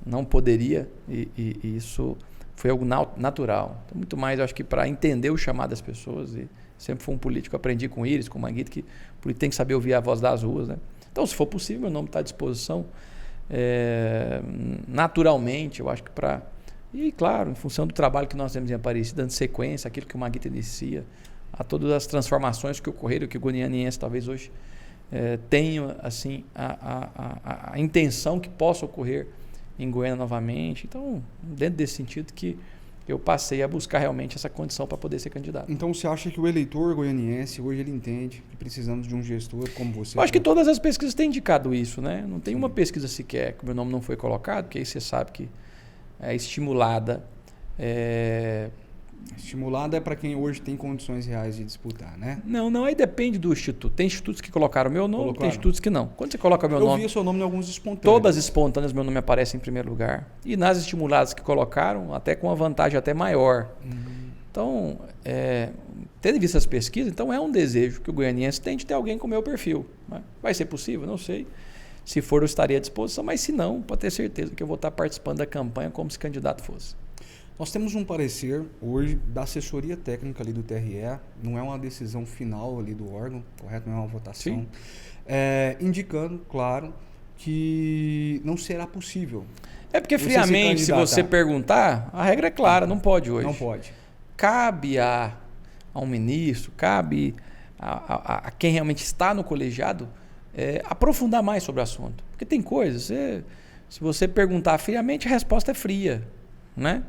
não poderia, e isso foi algo natural. Então, muito mais, eu acho que para entender o chamado das pessoas, e sempre fui um político, aprendi com Iris, com o Manguito, que o político tem que saber ouvir a voz das ruas, né? Então, se for possível, meu nome está à disposição. Naturalmente, eu acho que para... E, claro, em função do trabalho que nós temos em Aparecida, dando sequência àquilo que o Manguito inicia, a todas as transformações que ocorreram, que o goianiense talvez hoje tenha assim, a intenção que possa ocorrer em Goiânia novamente. Então, dentro desse sentido que eu passei a buscar realmente essa condição para poder ser candidato. Então você acha que o eleitor goianiense hoje ele entende que precisamos de um gestor como você? Eu acho que todas as pesquisas têm indicado isso, né? Não tem uma pesquisa sequer que o meu nome não foi colocado, porque aí você sabe que é estimulada. Estimulada é para quem hoje tem condições reais de disputar, né? Não, aí depende do instituto. Tem institutos que colocaram meu nome, tem institutos que não. Quando você coloca meu nome... Eu vi seu nome em alguns espontâneos. Todas espontâneas, meu nome aparece em primeiro lugar. E nas estimuladas que colocaram, até com uma vantagem até maior. Então, tendo visto as pesquisas, então é um desejo que o goianiense tem de ter alguém com o meu perfil. Né? Vai ser possível? Não sei. Se for, eu estaria à disposição, mas se não, pode ter certeza que eu vou estar participando da campanha como se candidato fosse. Nós temos um parecer hoje da assessoria técnica ali do TRE, não é uma decisão final ali do órgão, correto? Não é uma votação. Indicando, claro, que não será possível. É porque friamente, se você perguntar, a regra é clara, não pode hoje. Não pode. Cabe a um ministro, cabe a quem realmente está no colegiado aprofundar mais sobre o assunto. Porque tem coisas, se você perguntar friamente, a resposta é fria, né?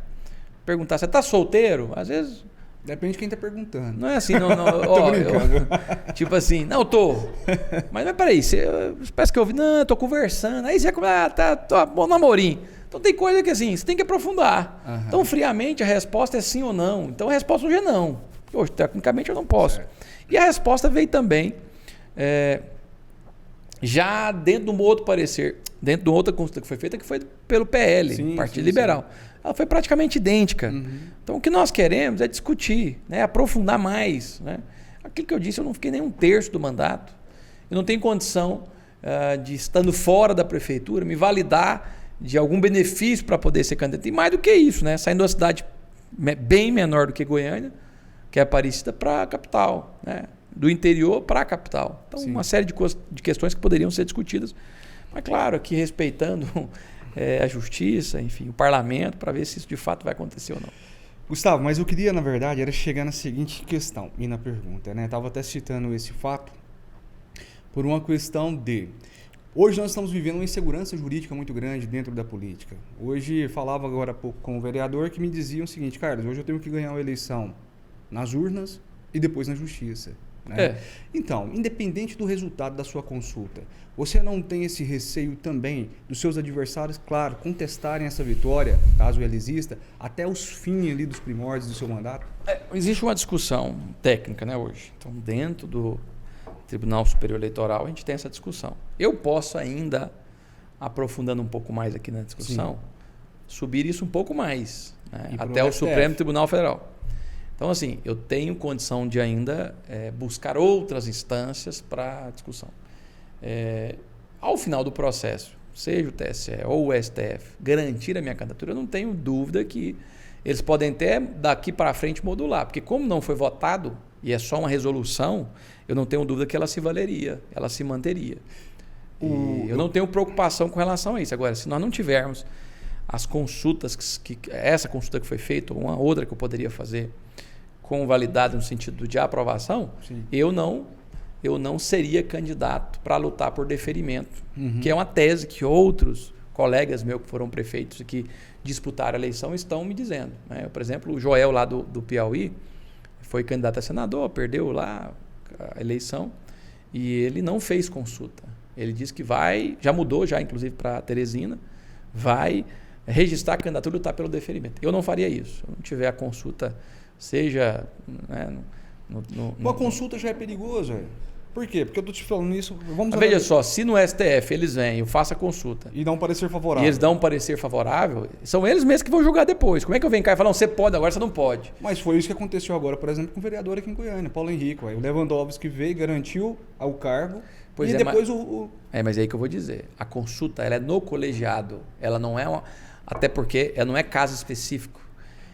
Perguntar, você está solteiro? Às vezes... Depende de quem está perguntando. Não é assim, não. Tô brincando. Tipo assim, não, tô. Mas peraí, você parece que eu ouvi, não, eu tô conversando. Aí você tá bom namorinho. Então tem coisa que assim, você tem que aprofundar. Então, friamente, a resposta é sim ou não. Então a resposta hoje é não. Hoje, tecnicamente, eu não posso. Certo. E a resposta veio também já dentro de um outro parecer, dentro de uma outra consulta que foi feita, que foi pelo PL, Partido Liberal. Sim. Ela foi praticamente idêntica. Então, o que nós queremos é discutir, né, aprofundar mais. Né? Aquilo que eu disse, eu não fiquei nem um terço do mandato. Eu não tenho condição de, estando fora da prefeitura, me validar de algum benefício para poder ser candidato. E mais do que isso, né? Saindo de uma cidade bem menor do que Goiânia, que é Aparecida, para a capital. Né? Do interior para a capital. Então, uma série de questões que poderiam ser discutidas. Mas, claro, aqui respeitando... a justiça, enfim, o parlamento, para ver se isso de fato vai acontecer ou não. Gustavo, mas eu queria, na verdade, era chegar na seguinte questão, e na pergunta, né? Estava até citando esse fato por uma questão de... Hoje nós estamos vivendo uma insegurança jurídica muito grande dentro da política. Hoje, falava agora há pouco com o vereador que me dizia o seguinte, Carlos, hoje eu tenho que ganhar uma eleição nas urnas e depois na justiça. Né? Então, independente do resultado da sua consulta, você não tem esse receio também dos seus adversários, claro, contestarem essa vitória, caso ela exista, até os fins ali dos primórdios do seu mandato? Existe uma discussão técnica, né, hoje. Então, dentro do Tribunal Superior Eleitoral, a gente tem essa discussão. Eu posso ainda, aprofundando um pouco mais aqui na discussão, subir isso um pouco mais, né, até o Supremo Tribunal Federal. Então, assim, eu tenho condição de ainda buscar outras instâncias para discussão. ao final do processo, seja o TSE ou o STF, garantir a minha candidatura, eu não tenho dúvida que eles podem até daqui para frente modular, porque como não foi votado e é só uma resolução, eu não tenho dúvida que ela se valeria, ela se manteria. Eu não tenho preocupação com relação a isso. Agora, se nós não tivermos as consultas, essa consulta que foi feita, ou uma outra que eu poderia fazer, com validade no sentido de aprovação, eu não seria candidato para lutar por deferimento, que é uma tese que outros colegas meus que foram prefeitos e que disputaram a eleição estão me dizendo. Né? Por exemplo, o Joel lá do Piauí foi candidato a senador, perdeu lá a eleição e ele não fez consulta. Ele disse que já mudou já inclusive para Teresina, vai registrar a candidatura e lutar pelo deferimento. Eu não faria isso. Se eu não tiver a consulta, seja... Né, Uma consulta já é perigoso, velho. Por quê? Porque eu estou te falando isso... Veja só, se no STF eles vêm, eu faço a consulta... E dão um parecer favorável. E eles dão um parecer favorável, são eles mesmos que vão julgar depois. Como é que eu venho cá e falo, não, você pode, agora você não pode? Mas foi isso que aconteceu agora, por exemplo, com o vereador aqui em Goiânia, Paulo Henrique. O Lewandowski veio, garantiu o cargo... Pois depois mas é aí que eu vou dizer. A consulta ela é no colegiado. Ela não é até porque ela não é caso específico.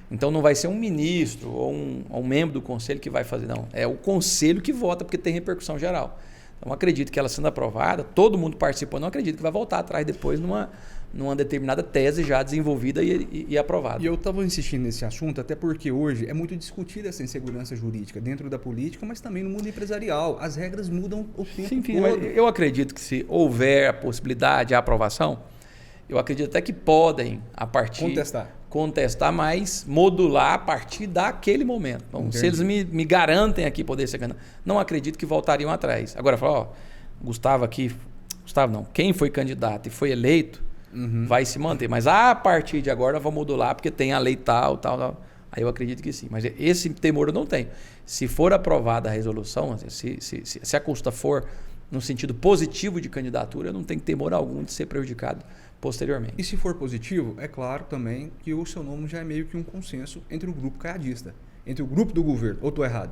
Então não vai ser um ministro ou um membro do conselho que vai fazer. Não. É o conselho que vota porque tem repercussão geral. Então acredito que ela sendo aprovada, todo mundo participou. Não acredito que vai voltar atrás depois numa determinada tese já desenvolvida e aprovada. E eu estava insistindo nesse assunto até porque hoje é muito discutida essa insegurança jurídica dentro da política, mas também no mundo empresarial. As regras mudam o tempo todo. Mas eu acredito que se houver a possibilidade, a aprovação, eu acredito até que podem, a partir... Contestar, mas modular a partir daquele momento. Então, se eles me garantem aqui poder ser candidato, não acredito que voltariam atrás. Agora, quem foi candidato e foi eleito, vai se manter. Mas a partir de agora, vou modular, porque tem a lei tal. Aí eu acredito que sim. Mas esse temor eu não tenho. Se for aprovada a resolução, se a consulta for no sentido positivo de candidatura, eu não tenho temor algum de ser prejudicado posteriormente. E se for positivo, é claro também que o seu nome já é meio que um consenso entre o grupo caiadista, entre o grupo do governo. Ou estou errado?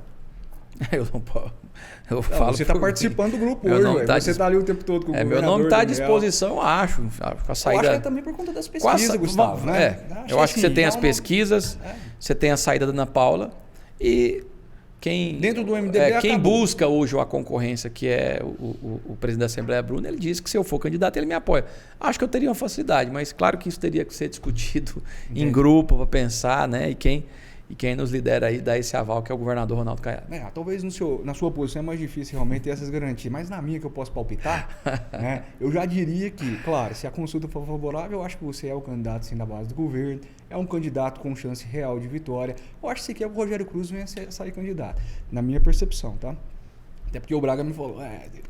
Eu não posso. Você está participando do grupo hoje, você está ali o tempo todo com o governador. Meu nome está à disposição, eu acho. A saída... Eu acho que é também por conta das pesquisas, Gustavo. Né? Eu acho que você tem as pesquisas, você tem a saída da Ana Paula e... Dentro do MDB quem busca hoje a concorrência, que é o presidente da Assembleia, Bruno, ele disse que se eu for candidato, ele me apoia. Acho que eu teria uma facilidade, mas claro que isso teria que ser discutido em grupo para pensar, né? E quem nos lidera aí dá esse aval, que é o governador Ronaldo Caiado. Talvez na sua posição é mais difícil realmente ter essas garantias, mas na minha que eu posso palpitar, né, eu já diria que, claro, se a consulta for favorável, eu acho que você é o candidato sim da base do governo, é um candidato com chance real de vitória. Eu acho que sequer o Rogério Cruz venha sair candidato, na minha percepção, tá? Até porque o Braga me falou,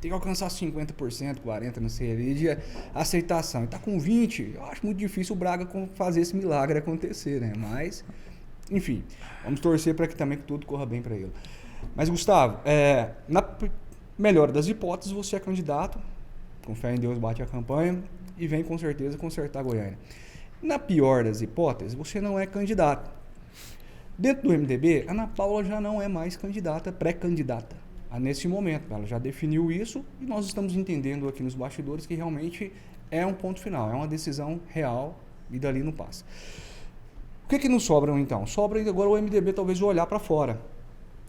tem que alcançar 50%, 40%, não sei, ali de aceitação. E está com 20%, eu acho muito difícil o Braga fazer esse milagre acontecer, né? Mas... Enfim, vamos torcer para que também tudo corra bem para ele. Mas, Gustavo, na melhor das hipóteses, você é candidato, com fé em Deus bate a campanha e vem com certeza consertar a Goiânia. Na pior das hipóteses, você não é candidato. Dentro do MDB, a Ana Paula já não é mais candidata, pré-candidata. Nesse momento, ela já definiu isso e nós estamos entendendo aqui nos bastidores que realmente é um ponto final, é uma decisão real e dali não passa. O que nos sobram então? Sobra agora o MDB talvez olhar para fora.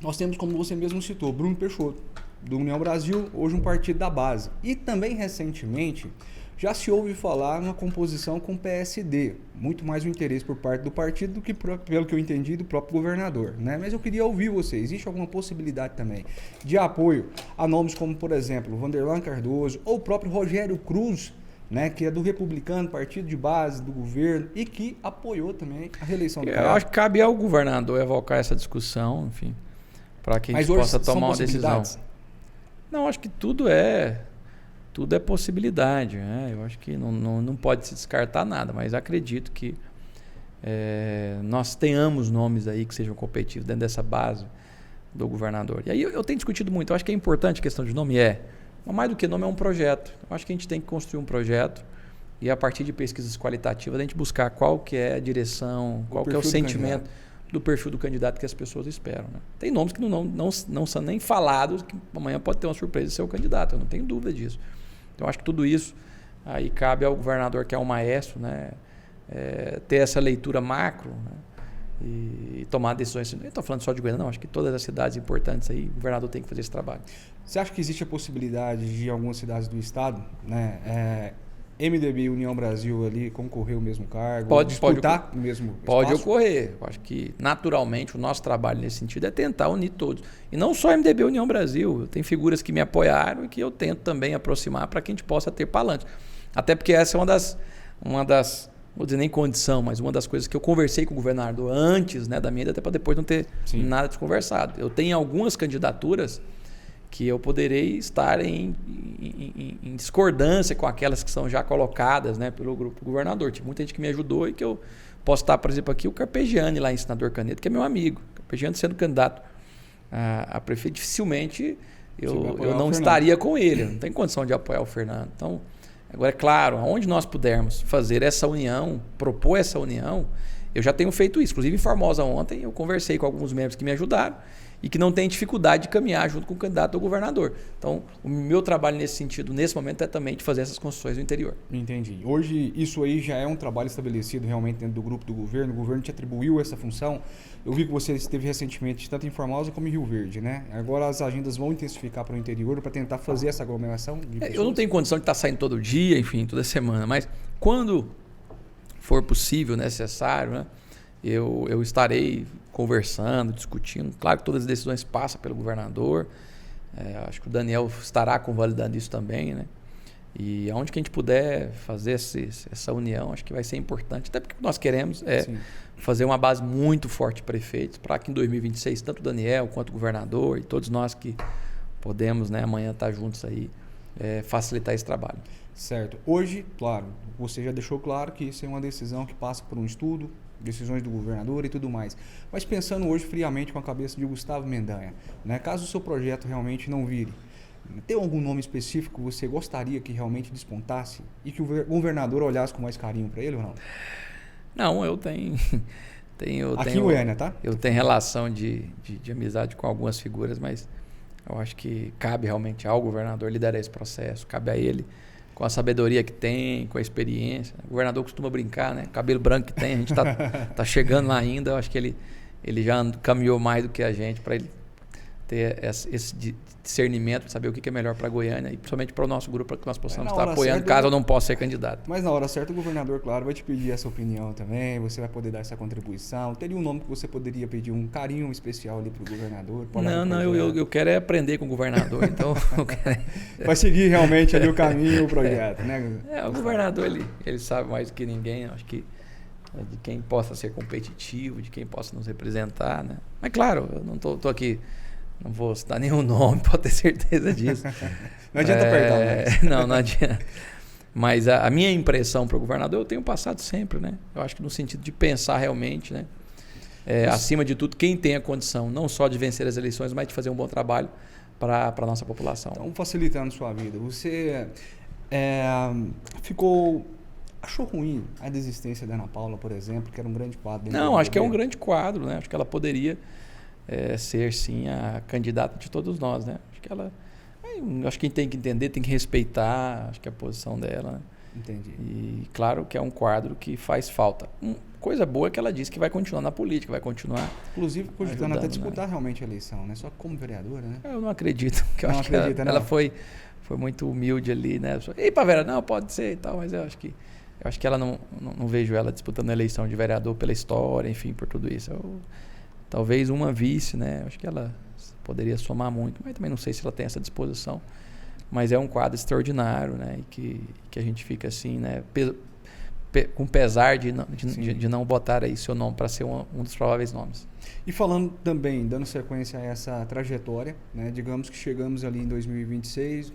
Nós temos, como você mesmo citou, Bruno Peixoto, do União Brasil, hoje um partido da base. E também recentemente já se ouve falar numa composição com o PSD, muito mais o interesse por parte do partido do que, pelo que eu entendi, do próprio governador. Né? Mas eu queria ouvir você, existe alguma possibilidade também de apoio a nomes como, por exemplo, Vanderlan Cardoso ou o próprio Rogério Cruz, né, que é do Republicano, partido de base do governo e que apoiou também a reeleição do Eu acho que cabe ao governador evocar essa discussão, enfim, para que a gente possa tomar uma decisão. Não, acho que tudo é possibilidade. Né? Eu acho que não pode se descartar nada, mas acredito que nós tenhamos nomes aí que sejam competitivos dentro dessa base do governador. E aí eu tenho discutido muito, eu acho que é importante a questão de nome mas mais do que nome é um projeto. Eu acho que a gente tem que construir um projeto e a partir de pesquisas qualitativas a gente buscar qual que é a direção, qual que é o sentimento do perfil do candidato que as pessoas esperam. Né? Tem nomes que não são nem falados, que amanhã pode ter uma surpresa de ser o candidato, eu não tenho dúvida disso. Então, acho que tudo isso aí cabe ao governador, que é um maestro, né? Ter essa leitura macro, né? E tomar decisões. Eu não estou falando só de Goiânia, não. Acho que todas as cidades importantes aí, o governador tem que fazer esse trabalho. Você acha que existe a possibilidade de algumas cidades do estado, né, MDB e União Brasil ali concorrer o mesmo cargo, disputar o mesmo espaço? Pode ocorrer. Eu acho que, naturalmente, o nosso trabalho nesse sentido é tentar unir todos. E não só MDB e União Brasil. Tem figuras que me apoiaram e que eu tento também aproximar para que a gente possa ter palanque. Até porque essa é uma das vou dizer nem condição, mas uma das coisas que eu conversei com o governador antes, né, da minha ida, até para depois não ter nada desconversado. Eu tenho algumas candidaturas que eu poderei estar em discordância com aquelas que são já colocadas, né, pelo grupo governador. Tinha muita gente que me ajudou e que eu posso estar, por exemplo, aqui o Carpegiani, lá em Senador Canedo, que é meu amigo. O Carpegiani sendo candidato a prefeito, dificilmente eu não estaria com ele. Eu não tenho condição de apoiar o Fernando. Então, agora, é claro, aonde nós pudermos fazer essa união, propor essa união, eu já tenho feito isso. Inclusive, em Formosa ontem, eu conversei com alguns membros que me ajudaram e que não têm dificuldade de caminhar junto com o candidato ao governador. Então, o meu trabalho nesse sentido, nesse momento, é também de fazer essas construções no interior. Entendi. Hoje, isso aí já é um trabalho estabelecido realmente dentro do grupo do governo. O governo te atribuiu essa função. Eu vi que você esteve recentemente tanto em Formosa como em Rio Verde, né? Agora as agendas vão intensificar para o interior para tentar fazer essa aglomeração de pessoas. Eu não tenho condição de estar saindo todo dia, enfim, toda semana, mas quando for possível, necessário, né, eu estarei conversando, discutindo. Claro que todas as decisões passam pelo governador. Acho que o Daniel estará convalidando isso também, né? E aonde que a gente puder fazer essa união, acho que vai ser importante. Até porque o que nós queremos é fazer uma base muito forte de prefeitos para que em 2026, tanto o Daniel quanto o governador e todos nós que podemos, né, amanhã estar juntos aí, facilitar esse trabalho. Certo. Hoje, claro, você já deixou claro que isso é uma decisão que passa por um estudo, decisões do governador e tudo mais. Mas pensando hoje friamente com a cabeça de Gustavo Mendanha, né, caso o seu projeto realmente não vire, tem algum nome específico que você gostaria que realmente despontasse e que o governador olhasse com mais carinho para ele ou não? Não, eu tenho Aqui em Goiânia, tá? Eu tenho relação de amizade com algumas figuras, mas eu acho que cabe realmente ao governador liderar esse processo, cabe a ele, com a sabedoria que tem, com a experiência. O governador costuma brincar, né? O cabelo branco que tem, a gente tá chegando lá ainda, eu acho que ele já caminhou mais do que a gente para ele ter esse discernimento, saber o que é melhor para Goiânia e principalmente para o nosso grupo, para que nós possamos estar apoiando caso eu não possa ser candidato. Mas na hora certa o governador, claro, vai te pedir essa opinião também, você vai poder dar essa contribuição. Teria um nome que você poderia pedir um carinho especial ali para o governador? Eu quero é aprender com o governador, então... Vai seguir realmente ali o caminho, o projeto, né? O governador, ele sabe mais do que ninguém, acho que de quem possa ser competitivo, de quem possa nos representar, né? Mas claro, eu não tô aqui... Não vou citar nenhum nome, pode ter certeza disso. Não adianta apertar, né? Não adianta. Mas a minha impressão para o governador, eu tenho passado sempre, né? Eu acho que no sentido de pensar realmente, né? Acima de tudo, quem tem a condição não só de vencer as eleições, mas de fazer um bom trabalho para a nossa população. Então, facilitando sua vida, você achou ruim a desistência da Ana Paula, por exemplo, que era um grande quadro? Não, acho que é um grande quadro, né? Acho que ela poderia... ser sim a candidata de todos nós, né? Acho que quem tem que entender, tem que respeitar, acho que a posição dela, né? Entendi. E claro que é um quadro que faz falta. Coisa boa é que ela disse que vai continuar na política, vai continuar. Inclusive cogitando até disputar, né, realmente a eleição, né? Só como vereadora, né? Eu não acredito, porque eu acho que ela foi muito humilde ali, né? Ei, pra Vera, não, pode ser e tal, mas eu acho que ela não vejo ela disputando a eleição de vereador pela história, enfim, por tudo isso. Talvez uma vice, né? Acho que ela poderia somar muito, mas também não sei se ela tem essa disposição. Mas é um quadro extraordinário, né? E que a gente fica assim, né? Com pesar de não botar aí seu nome para ser um dos prováveis nomes. E falando também, dando sequência a essa trajetória, né? Digamos que chegamos ali em 2026,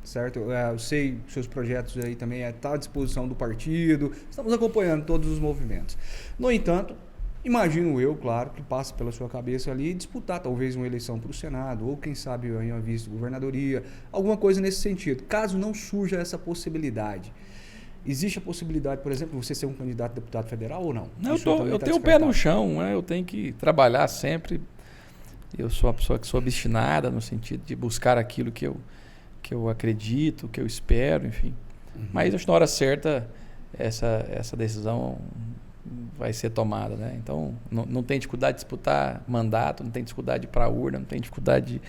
certo? Eu sei que seus projetos aí também estão à disposição do partido, estamos acompanhando todos os movimentos. No entanto, imagino eu, claro, que passa pela sua cabeça ali disputar talvez uma eleição para o Senado, ou quem sabe aí uma vice-governadoria, alguma coisa nesse sentido. Caso não surja essa possibilidade, existe a possibilidade, por exemplo, de você ser um candidato a deputado federal ou não? Eu tenho o pé no chão, né? Eu tenho que trabalhar sempre. Eu sou uma pessoa que sou obstinada no sentido de buscar aquilo que que eu acredito, que eu espero, enfim. Mas acho que na hora certa essa decisão vai ser tomada, né? Então não tem dificuldade de disputar mandato, não tem dificuldade de ir para a urna, não tem dificuldade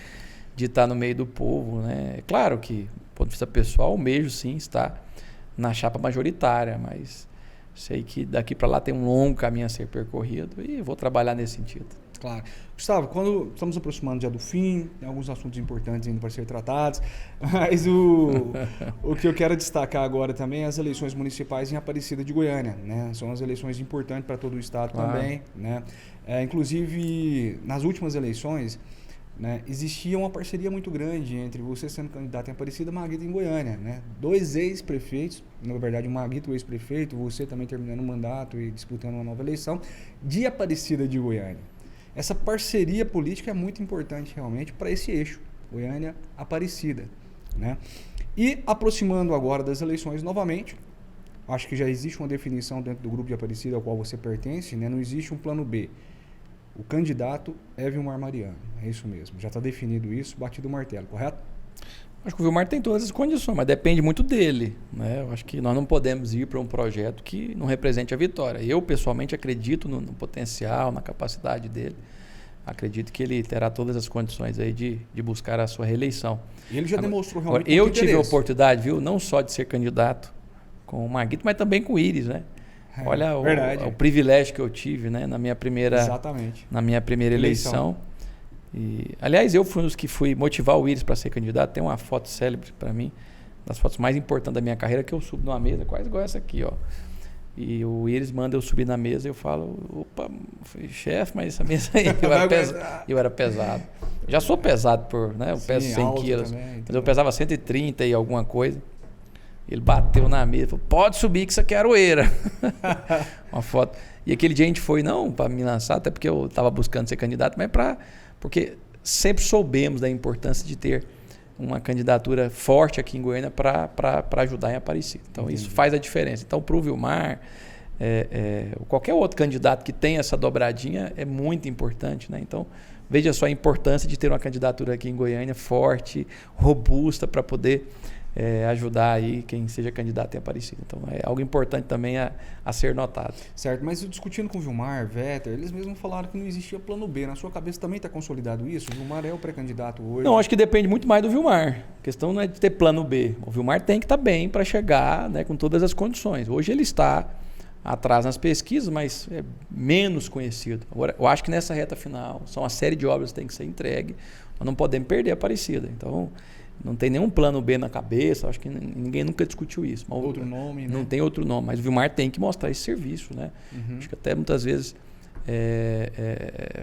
de estar no meio do povo, né? É claro que, do ponto de vista pessoal, almejo sim estar na chapa majoritária, mas sei que daqui para lá tem um longo caminho a ser percorrido e vou trabalhar nesse sentido. Claro. Gustavo, quando estamos aproximando já do fim, tem alguns assuntos importantes ainda para ser tratados, mas o que eu quero destacar agora também é as eleições municipais em Aparecida de Goiânia, né? São as eleições importantes para todo o estado também, né? Inclusive, nas últimas eleições, né, existia uma parceria muito grande entre você sendo candidato em Aparecida e Maguito em Goiânia, né? 2 ex-prefeitos, na verdade o Maguito ex-prefeito, você também terminando o mandato e disputando uma nova eleição, de Aparecida de Goiânia. Essa parceria política é muito importante realmente para esse eixo, Goiânia-Aparecida, né? E aproximando agora das eleições novamente, acho que já existe uma definição dentro do grupo de Aparecida ao qual você pertence, né? Não existe um plano B. O candidato é Vilmar Mariano, é isso mesmo. Já está definido isso, batido o martelo, correto? Acho que o Vilmar tem todas as condições, mas depende muito dele, né? Eu acho que nós não podemos ir para um projeto que não represente a vitória. Eu, pessoalmente, acredito no potencial, na capacidade dele. Acredito que ele terá todas as condições aí de buscar a sua reeleição. E ele já demonstrou realmente agora, eu tive a oportunidade, viu, não só de ser candidato com o Maguito, mas também com o Íris, né? Olha o privilégio que eu tive, né, na minha primeira eleição. E, aliás, eu fui um dos que fui motivar o Íris para ser candidato. Tem uma foto célebre para mim, das fotos mais importantes da minha carreira, que eu subo numa mesa, quase igual essa aqui, ó. E o Íris manda eu subir na mesa e eu falo, opa, chefe, mas essa mesa aí, eu era pesado. Já sou pesado eu peso 100 quilos, também, mas eu pesava 130 e alguma coisa. Ele bateu na mesa e falou, pode subir que isso aqui é aroeira. Uma foto. E aquele dia a gente foi, não para me lançar, até porque eu estava buscando ser candidato, mas porque sempre soubemos da importância de ter uma candidatura forte aqui em Goiânia para ajudar em Aparecida. Então, entendi. Isso faz a diferença. Então, para o Vilmar, qualquer outro candidato que tenha essa dobradinha é muito importante, né? Então, veja só a importância de ter uma candidatura aqui em Goiânia forte, robusta, para poder ajudar aí quem seja candidato em Aparecida. Então, é algo importante também a ser notado. Certo, mas discutindo com o Vilmar, Vetter, eles mesmos falaram que não existia plano B. Na sua cabeça também está consolidado isso? O Vilmar é o pré-candidato hoje? Não, acho que depende muito mais do Vilmar. A questão não é de ter plano B. O Vilmar tem que estar bem para chegar, né, com todas as condições. Hoje ele está atrás nas pesquisas, mas é menos conhecido. Agora, eu acho que nessa reta final, são uma série de obras que tem que ser entregue. Nós não podemos perder a Aparecida. Então, não tem nenhum plano B na cabeça, acho que ninguém nunca discutiu isso. Mas outro nome, né? Não tem outro nome, mas o Vilmar tem que mostrar esse serviço, né? Acho que até muitas vezes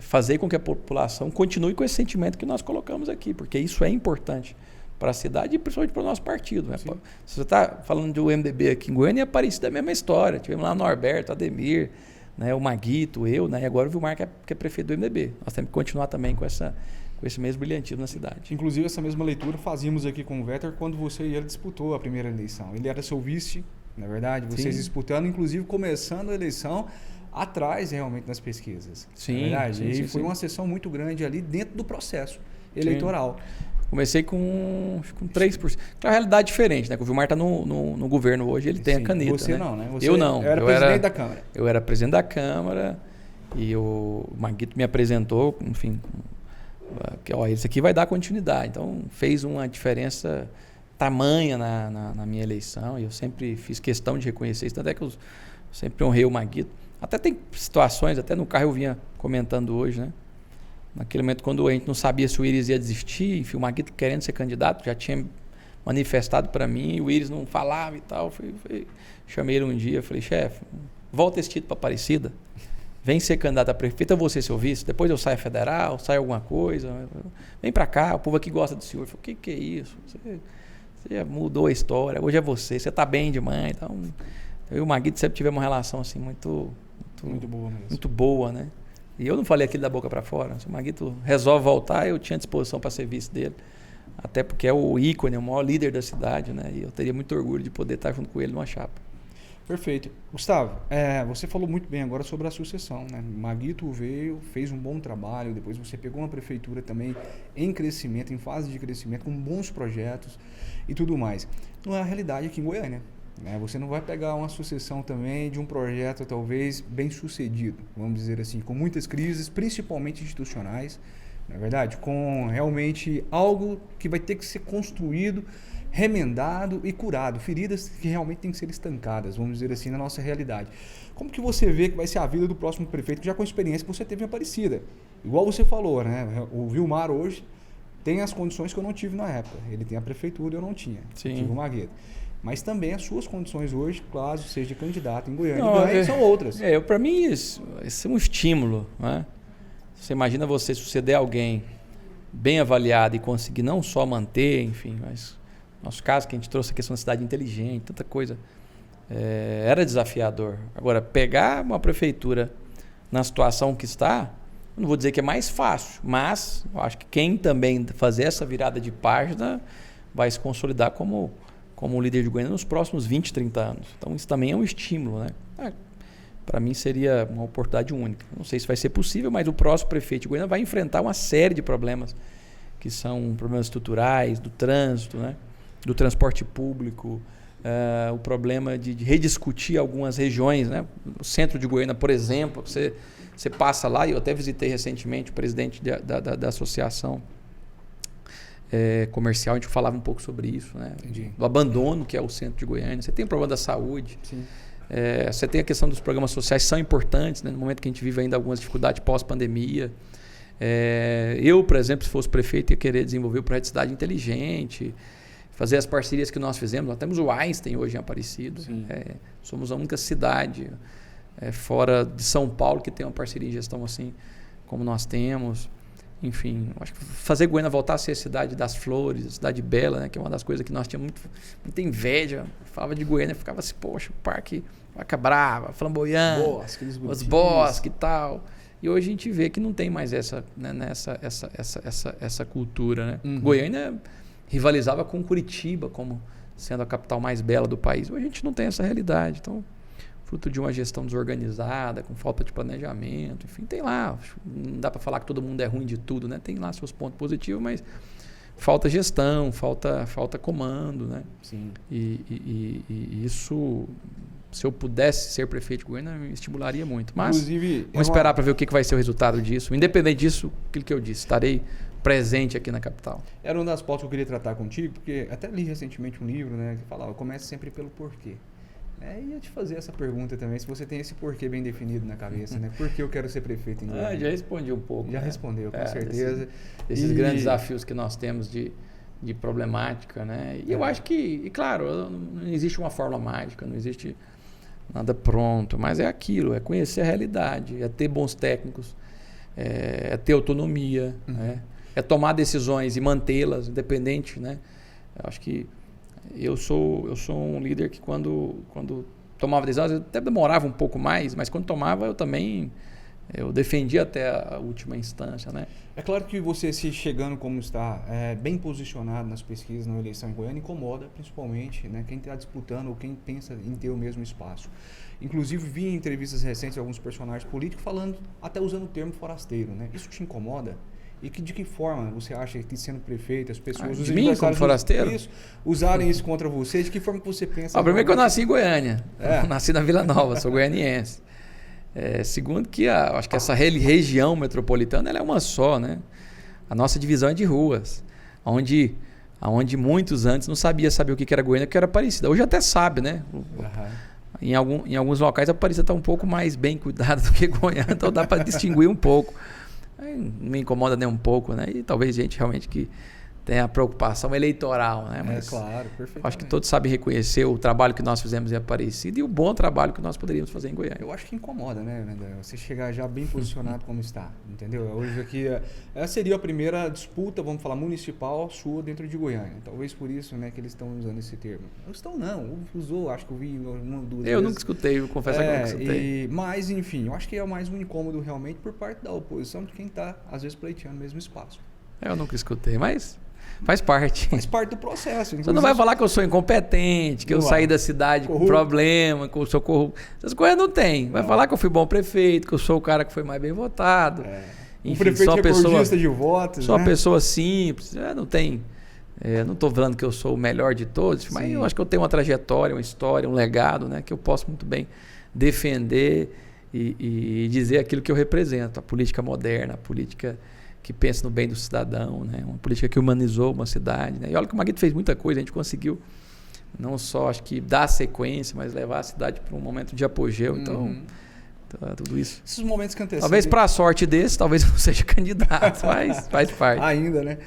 fazer com que a população continue com esse sentimento que nós colocamos aqui, porque isso é importante para a cidade e principalmente para o nosso partido, né? Se você está falando do MDB aqui em Goiânia, Aparecida é a mesma história. Tivemos lá o Norberto, Ademir, né? O Maguito, eu, né? E agora o Vilmar que é prefeito do MDB. Nós temos que continuar também com esse mesmo brilhantismo na cidade. Inclusive, essa mesma leitura fazíamos aqui com o Vetter quando você e ele disputou a primeira eleição. Ele era seu vice, na verdade, vocês disputando, inclusive começando a eleição atrás realmente nas pesquisas. Sim, na verdade. E foi uma sessão muito grande ali dentro do processo eleitoral. Comecei com 3%. Claro, a realidade é diferente, né? O Vilmar está no governo hoje, ele tem a caneta. Você não, né? Você eu não. Era presidente da Câmara. Eu era presidente da Câmara e o Maguito me apresentou, enfim, isso aqui vai dar continuidade. Então, fez uma diferença tamanha na minha eleição e eu sempre fiz questão de reconhecer isso, até que eu sempre honrei o Maguito. Até tem situações, até no carro eu vinha comentando hoje, né? Naquele momento, quando a gente não sabia se o Íris ia desistir, enfim, o Maguito querendo ser candidato, já tinha manifestado para mim, o Íris não falava e tal. Chamei ele um dia, falei, chefe, volta esse título para Aparecida, vem ser candidato a prefeito, eu vou ser seu vice, depois eu saio federal, saio alguma coisa, vem para cá, o povo aqui gosta do senhor. Eu falei, o que é isso? Você já mudou a história, hoje é você está bem demais. Então, eu e o Maguito sempre tivemos uma relação assim muito boa mesmo. Muito boa, né? E eu não falei aquilo da boca para fora. Se o Maguito resolve voltar, eu tinha disposição para ser vice dele. Até porque é o ícone, é o maior líder da cidade, né? E eu teria muito orgulho de poder estar junto com ele numa chapa. Perfeito. Gustavo, você falou muito bem agora sobre a sucessão, né? Maguito veio, fez um bom trabalho, depois você pegou uma prefeitura também em crescimento, em fase de crescimento, com bons projetos e tudo mais. Não é a realidade aqui em Goiânia, né? Você não vai pegar uma sucessão também de um projeto talvez bem sucedido, vamos dizer assim, com muitas crises, principalmente institucionais, não é verdade? Com realmente algo que vai ter que ser construído, remendado e curado, feridas que realmente têm que ser estancadas, vamos dizer assim, na nossa realidade. Como que você vê que vai ser a vida do próximo prefeito, já com a experiência que você teve em Aparecida? Igual você falou, né? O Vilmar hoje tem as condições que eu não tive na época. Ele tem a prefeitura e eu não tinha. Sim. Tive o Maguito. Mas também as suas condições hoje, caso seja candidato em Goiânia, são outras. Para mim isso é um estímulo, né? Você imagina você suceder alguém bem avaliado e conseguir não só manter, enfim, mas nosso caso que a gente trouxe a questão da cidade inteligente, tanta coisa, era desafiador. Agora, pegar uma prefeitura na situação que está, não vou dizer que é mais fácil, mas eu acho que quem também fazer essa virada de página vai se consolidar como líder de Goiânia nos próximos 20, 30 anos. Então isso também é um estímulo, né? Para mim seria uma oportunidade única. Não sei se vai ser possível, mas o próximo prefeito de Goiânia vai enfrentar uma série de problemas que são problemas estruturais, do trânsito, né? Do transporte público, o problema de rediscutir algumas regiões, né? O centro de Goiânia, por exemplo, você passa lá, e eu até visitei recentemente o presidente da associação comercial, a gente falava um pouco sobre isso, né? Do abandono que é o centro de Goiânia. Você tem o problema da saúde, você tem a questão dos programas sociais, que são importantes, né? No momento que a gente vive ainda algumas dificuldades pós-pandemia. Eu, por exemplo, se fosse prefeito, ia querer desenvolver o projeto de cidade inteligente, fazer as parcerias que nós fizemos. Nós temos o Einstein hoje em Aparecida. Somos a única cidade fora de São Paulo que tem uma parceria em gestão assim como nós temos. Enfim, acho que fazer Goiânia voltar a ser a cidade das flores, a cidade bela, né, que é uma das coisas que nós tínhamos muita inveja. Falava de Goiânia, ficava assim, poxa, o parque Vaca Brava, Flamboyant, os bosques e tal. E hoje a gente vê que não tem mais essa, né, essa cultura, né? Goiânia rivalizava com Curitiba como sendo a capital mais bela do país. Hoje a gente não tem essa realidade. Então, fruto de uma gestão desorganizada, com falta de planejamento, enfim, tem lá. Não dá para falar que todo mundo é ruim de tudo, né? Tem lá seus pontos positivos, mas falta gestão, falta comando, né? Sim. E isso, se eu pudesse ser prefeito de Goiânia, me estimularia muito. Mas inclusive, vamos esperar para ver o que vai ser o resultado disso. Independente disso, aquilo que eu disse, estarei presente aqui na capital. Era uma das pautas que eu queria tratar contigo, porque até li recentemente um livro, né, que falava, comece sempre pelo porquê. Ia te fazer essa pergunta também, se você tem esse porquê bem definido na cabeça, né? Por que eu quero ser prefeito em Goiânia? Já respondi um pouco. Já respondeu, com certeza. Esses grandes desafios que nós temos de problemática, né? E eu acho que, claro, não existe uma fórmula mágica, não existe nada pronto, mas é aquilo, é conhecer a realidade, é ter bons técnicos, é ter autonomia, né? É tomar decisões e mantê-las, independente, né? Eu acho que eu sou um líder que quando tomava decisões, eu até demorava um pouco mais, mas quando tomava eu defendia até a última instância, né? É claro que você se chegando como está, bem posicionado nas pesquisas na eleição em Goiânia, incomoda principalmente, né, quem está disputando ou quem pensa em ter o mesmo espaço. Inclusive vi em entrevistas recentes de alguns personagens políticos falando, até usando o termo forasteiro, né? Isso te incomoda? E de que forma você acha que sendo prefeito, as pessoas de mim como forasteiro? Usarem isso contra você? De que forma que você pensa? Primeiro que eu nasci em Goiânia, nasci na Vila Nova, sou goianiense. Segundo que acho que essa região metropolitana ela é uma só, né? A nossa divisão é de ruas, onde muitos antes não saber o que era Goiânia, o que era Aparecida. Hoje até sabe, né? Em alguns locais a Aparecida está um pouco mais bem cuidada do que Goiânia, então dá para distinguir um pouco. Não me incomoda nem um pouco, né? E talvez gente realmente que tenha a preocupação eleitoral, né? Mas claro, perfeitamente. Acho que todos sabem reconhecer o trabalho que nós fizemos em Aparecida e o bom trabalho que nós poderíamos fazer em Goiânia. Eu acho que incomoda, né, Vendel? Você chegar já bem posicionado como está, entendeu? Hoje aqui, essa seria a primeira disputa, vamos falar, municipal sua dentro de Goiânia. Talvez por isso, né, que eles estão usando esse termo. Não estão, não. Usou, acho que eu vi uma, duas vezes. Eu nunca escutei, eu confesso que eu nunca escutei. Mas, enfim, eu acho que é mais um incômodo realmente por parte da oposição de quem está, às vezes, pleiteando o mesmo espaço. Eu nunca escutei, mas Faz parte. Faz parte do processo. Você não vai falar que eu sou incompetente, que eu saí da cidade com problema, que eu sou corrupto. Essas coisas não tem. Vai falar que eu fui bom prefeito, que eu sou o cara que foi mais bem votado. Enfim, prefeito recordista de votos. Sou uma pessoa simples. Não tem... não estou falando que eu sou o melhor de todos, mas eu acho que eu tenho uma trajetória, uma história, um legado, né, que eu posso muito bem defender e dizer aquilo que eu represento. A política moderna, a política que pensa no bem do cidadão, né? Uma política que humanizou uma cidade. Né? E olha que o Maguito fez muita coisa, a gente conseguiu não só, acho que, dar sequência, mas levar a cidade para um momento de apogeu. Então, tudo isso. Esses momentos que antecedem... Talvez para a sorte desse, talvez eu não seja candidato, mas faz parte. Ainda, né?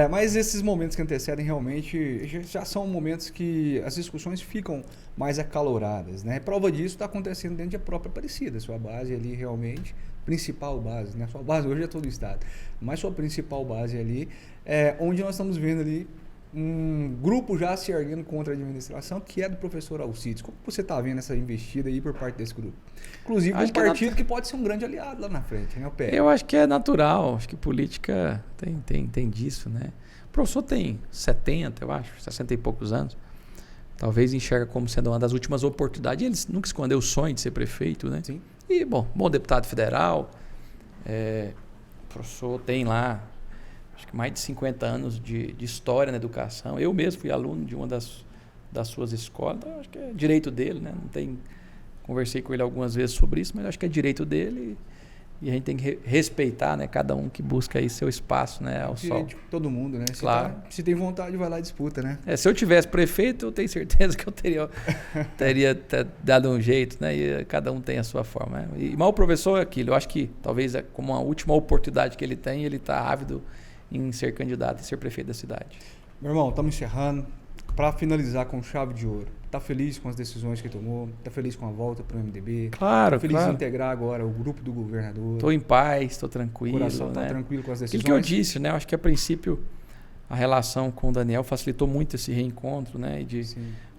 Mas esses momentos que antecedem realmente já são momentos que as discussões ficam mais acaloradas, né? Prova disso está acontecendo dentro da própria Aparecida, sua base ali realmente, principal base, né? Sua base hoje é todo o estado, mas sua principal base ali é onde nós estamos vendo ali um grupo já se erguendo contra a administração, que é do professor Alcides. Como você está vendo essa investida aí por parte desse grupo? Inclusive um partido que pode ser um grande aliado lá na frente, né? O PL. Eu acho que é natural, acho que política tem disso, né? O professor tem 70, eu acho, 60 e poucos anos. Talvez enxerga como sendo uma das últimas oportunidades. Ele nunca escondeu o sonho de ser prefeito, né? Sim. E, bom deputado federal. O professor tem lá acho que mais de 50 anos de história na educação. Eu mesmo fui aluno de uma das suas escolas, então acho que é direito dele, né? Conversei com ele algumas vezes sobre isso, mas acho que é direito dele e a gente tem que respeitar, né? Cada um que busca aí seu espaço, né? Ao sol. De todo mundo, né? Claro. Se tem vontade, vai lá e disputa, né? Se eu tivesse prefeito, eu tenho certeza que eu teria dado um jeito, né? E cada um tem a sua forma. Né? Mas o professor é aquilo. Eu acho que talvez como a última oportunidade que ele tem, ele está ávido em ser candidato e ser prefeito da cidade. Meu irmão, estamos encerrando. Para finalizar com chave de ouro, está feliz com as decisões que tomou? Está feliz com a volta para o MDB? Claro, Está feliz em integrar agora o grupo do governador? Estou em paz, estou tranquilo. O coração está tranquilo com as decisões? Aquilo que eu disse, né? Eu acho que a princípio a relação com o Daniel facilitou muito esse reencontro, né?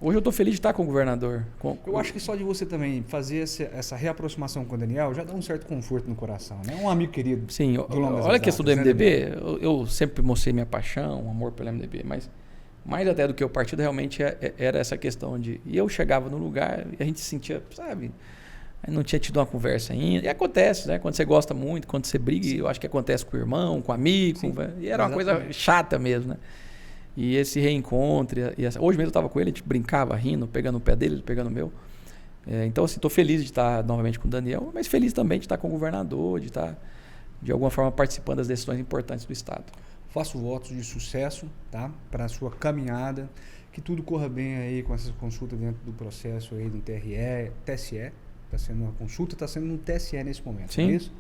Hoje eu estou feliz de estar com o governador. Eu acho que só de você também fazer essa reaproximação com o Daniel já dá um certo conforto no coração, né? Um amigo querido. Sim, olha a questão do MDB, eu sempre mostrei minha paixão, um amor pelo MDB, mas mais até do que o partido realmente era essa questão de... E eu chegava no lugar e a gente se sentia, sabe... Não tinha tido uma conversa ainda. E acontece, né? Quando você gosta muito, quando você briga, eu acho que acontece com o irmão, com o amigo. E era uma coisa chata mesmo, né? E esse reencontro... Hoje mesmo eu estava com ele, a gente brincava, rindo, pegando o pé dele, ele pegando o meu. Então, assim, estou feliz de estar novamente com o Daniel, mas feliz também de estar com o governador, de estar, de alguma forma, participando das decisões importantes do Estado. Faço votos de sucesso, tá? Para a sua caminhada, que tudo corra bem aí com essas consultas dentro do processo aí do TSE. Está sendo uma consulta, está sendo no TSE nesse momento. Sim. É isso?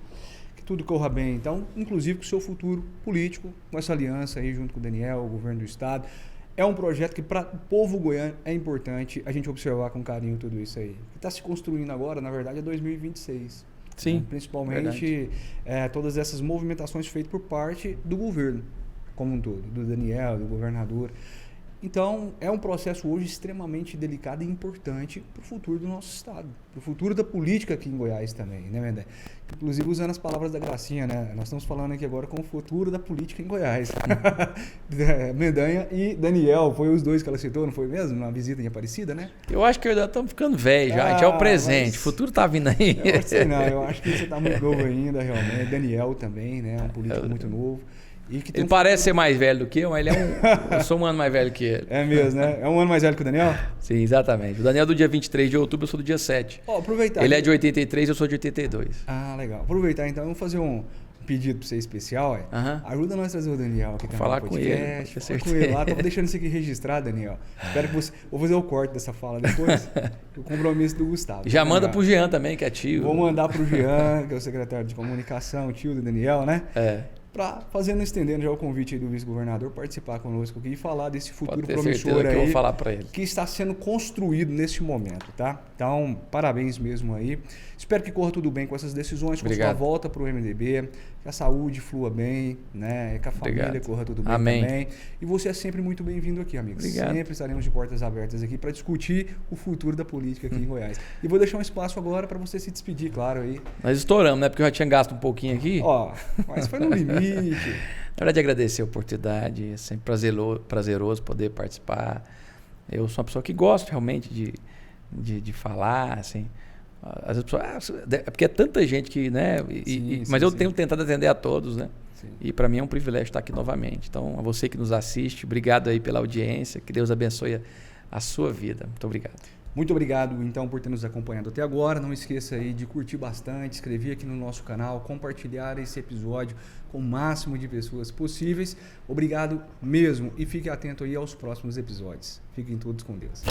Que tudo corra bem, então, inclusive com o seu futuro político, com essa aliança aí junto com o Daniel, o governo do Estado. É um projeto que para o povo goiano é importante a gente observar com carinho tudo isso aí. O que está se construindo agora, na verdade, é 2026. Sim. Né? Principalmente todas essas movimentações feitas por parte do governo como um todo, do Daniel, do governador. Então, é um processo hoje extremamente delicado e importante para o futuro do nosso Estado, para o futuro da política aqui em Goiás também, né, Mendanha? Inclusive, usando as palavras da Gracinha, né? Nós estamos falando aqui agora com o futuro da política em Goiás. Mendanha e Daniel, foi os dois que ela citou, não foi mesmo? Numa visita em Aparecida, né? Eu acho que já estamos ficando velho já, a gente é o presente, o futuro está vindo aí. Eu acho que você está muito novo ainda, realmente. Daniel também, né? Um político muito novo. Ele parece ser mais velho do que eu, mas eu sou um ano mais velho que ele. É mesmo, né? É um ano mais velho que o Daniel? Sim, exatamente. O Daniel é do dia 23 de outubro, eu sou do dia 7. Aproveitar. Ele é de 83, eu sou de 82. Ah, legal. Aproveitar então, vamos fazer um pedido para você especial. Ajuda nós a trazer o Daniel aqui também. Falar com ele. Fala com ele lá. Tava deixando isso aqui registrado, Daniel. Espero que você... Vou fazer o corte dessa fala depois. O compromisso do Gustavo. Já manda pro Jean também, que é tio. Vou mandar pro Jean, que é o secretário de comunicação, tio do Daniel, né? Para estendendo já o convite aí do vice-governador participar conosco aqui e falar desse futuro promissor aí que eu vou falar para ele. Que está sendo construído neste momento, tá? Então, parabéns mesmo aí. Espero que corra tudo bem com essas decisões, com a sua volta para o MDB, que a saúde flua bem, né? Que a família corra tudo bem também. E você é sempre muito bem-vindo aqui, amigo. Sempre estaremos de portas abertas aqui para discutir o futuro da política aqui em Goiás. E vou deixar um espaço agora para você se despedir, claro aí. Nós estouramos, né? Porque eu já tinha gasto um pouquinho aqui. Mas foi no limite. Na verdade, agradecer a oportunidade, é sempre prazeroso poder participar. Eu sou uma pessoa que gosta realmente de falar, assim. Às vezes, é porque é tanta gente que, né? Mas eu tenho tentado atender a todos, né? Sim. E para mim é um privilégio estar aqui novamente. Então, a você que nos assiste, obrigado aí pela audiência. Que Deus abençoe a sua vida. Muito obrigado. Muito obrigado, então, por ter nos acompanhado até agora. Não esqueça aí de curtir bastante, inscrever aqui no nosso canal, compartilhar esse episódio com o máximo de pessoas possíveis. Obrigado mesmo e fique atento aí aos próximos episódios. Fiquem todos com Deus.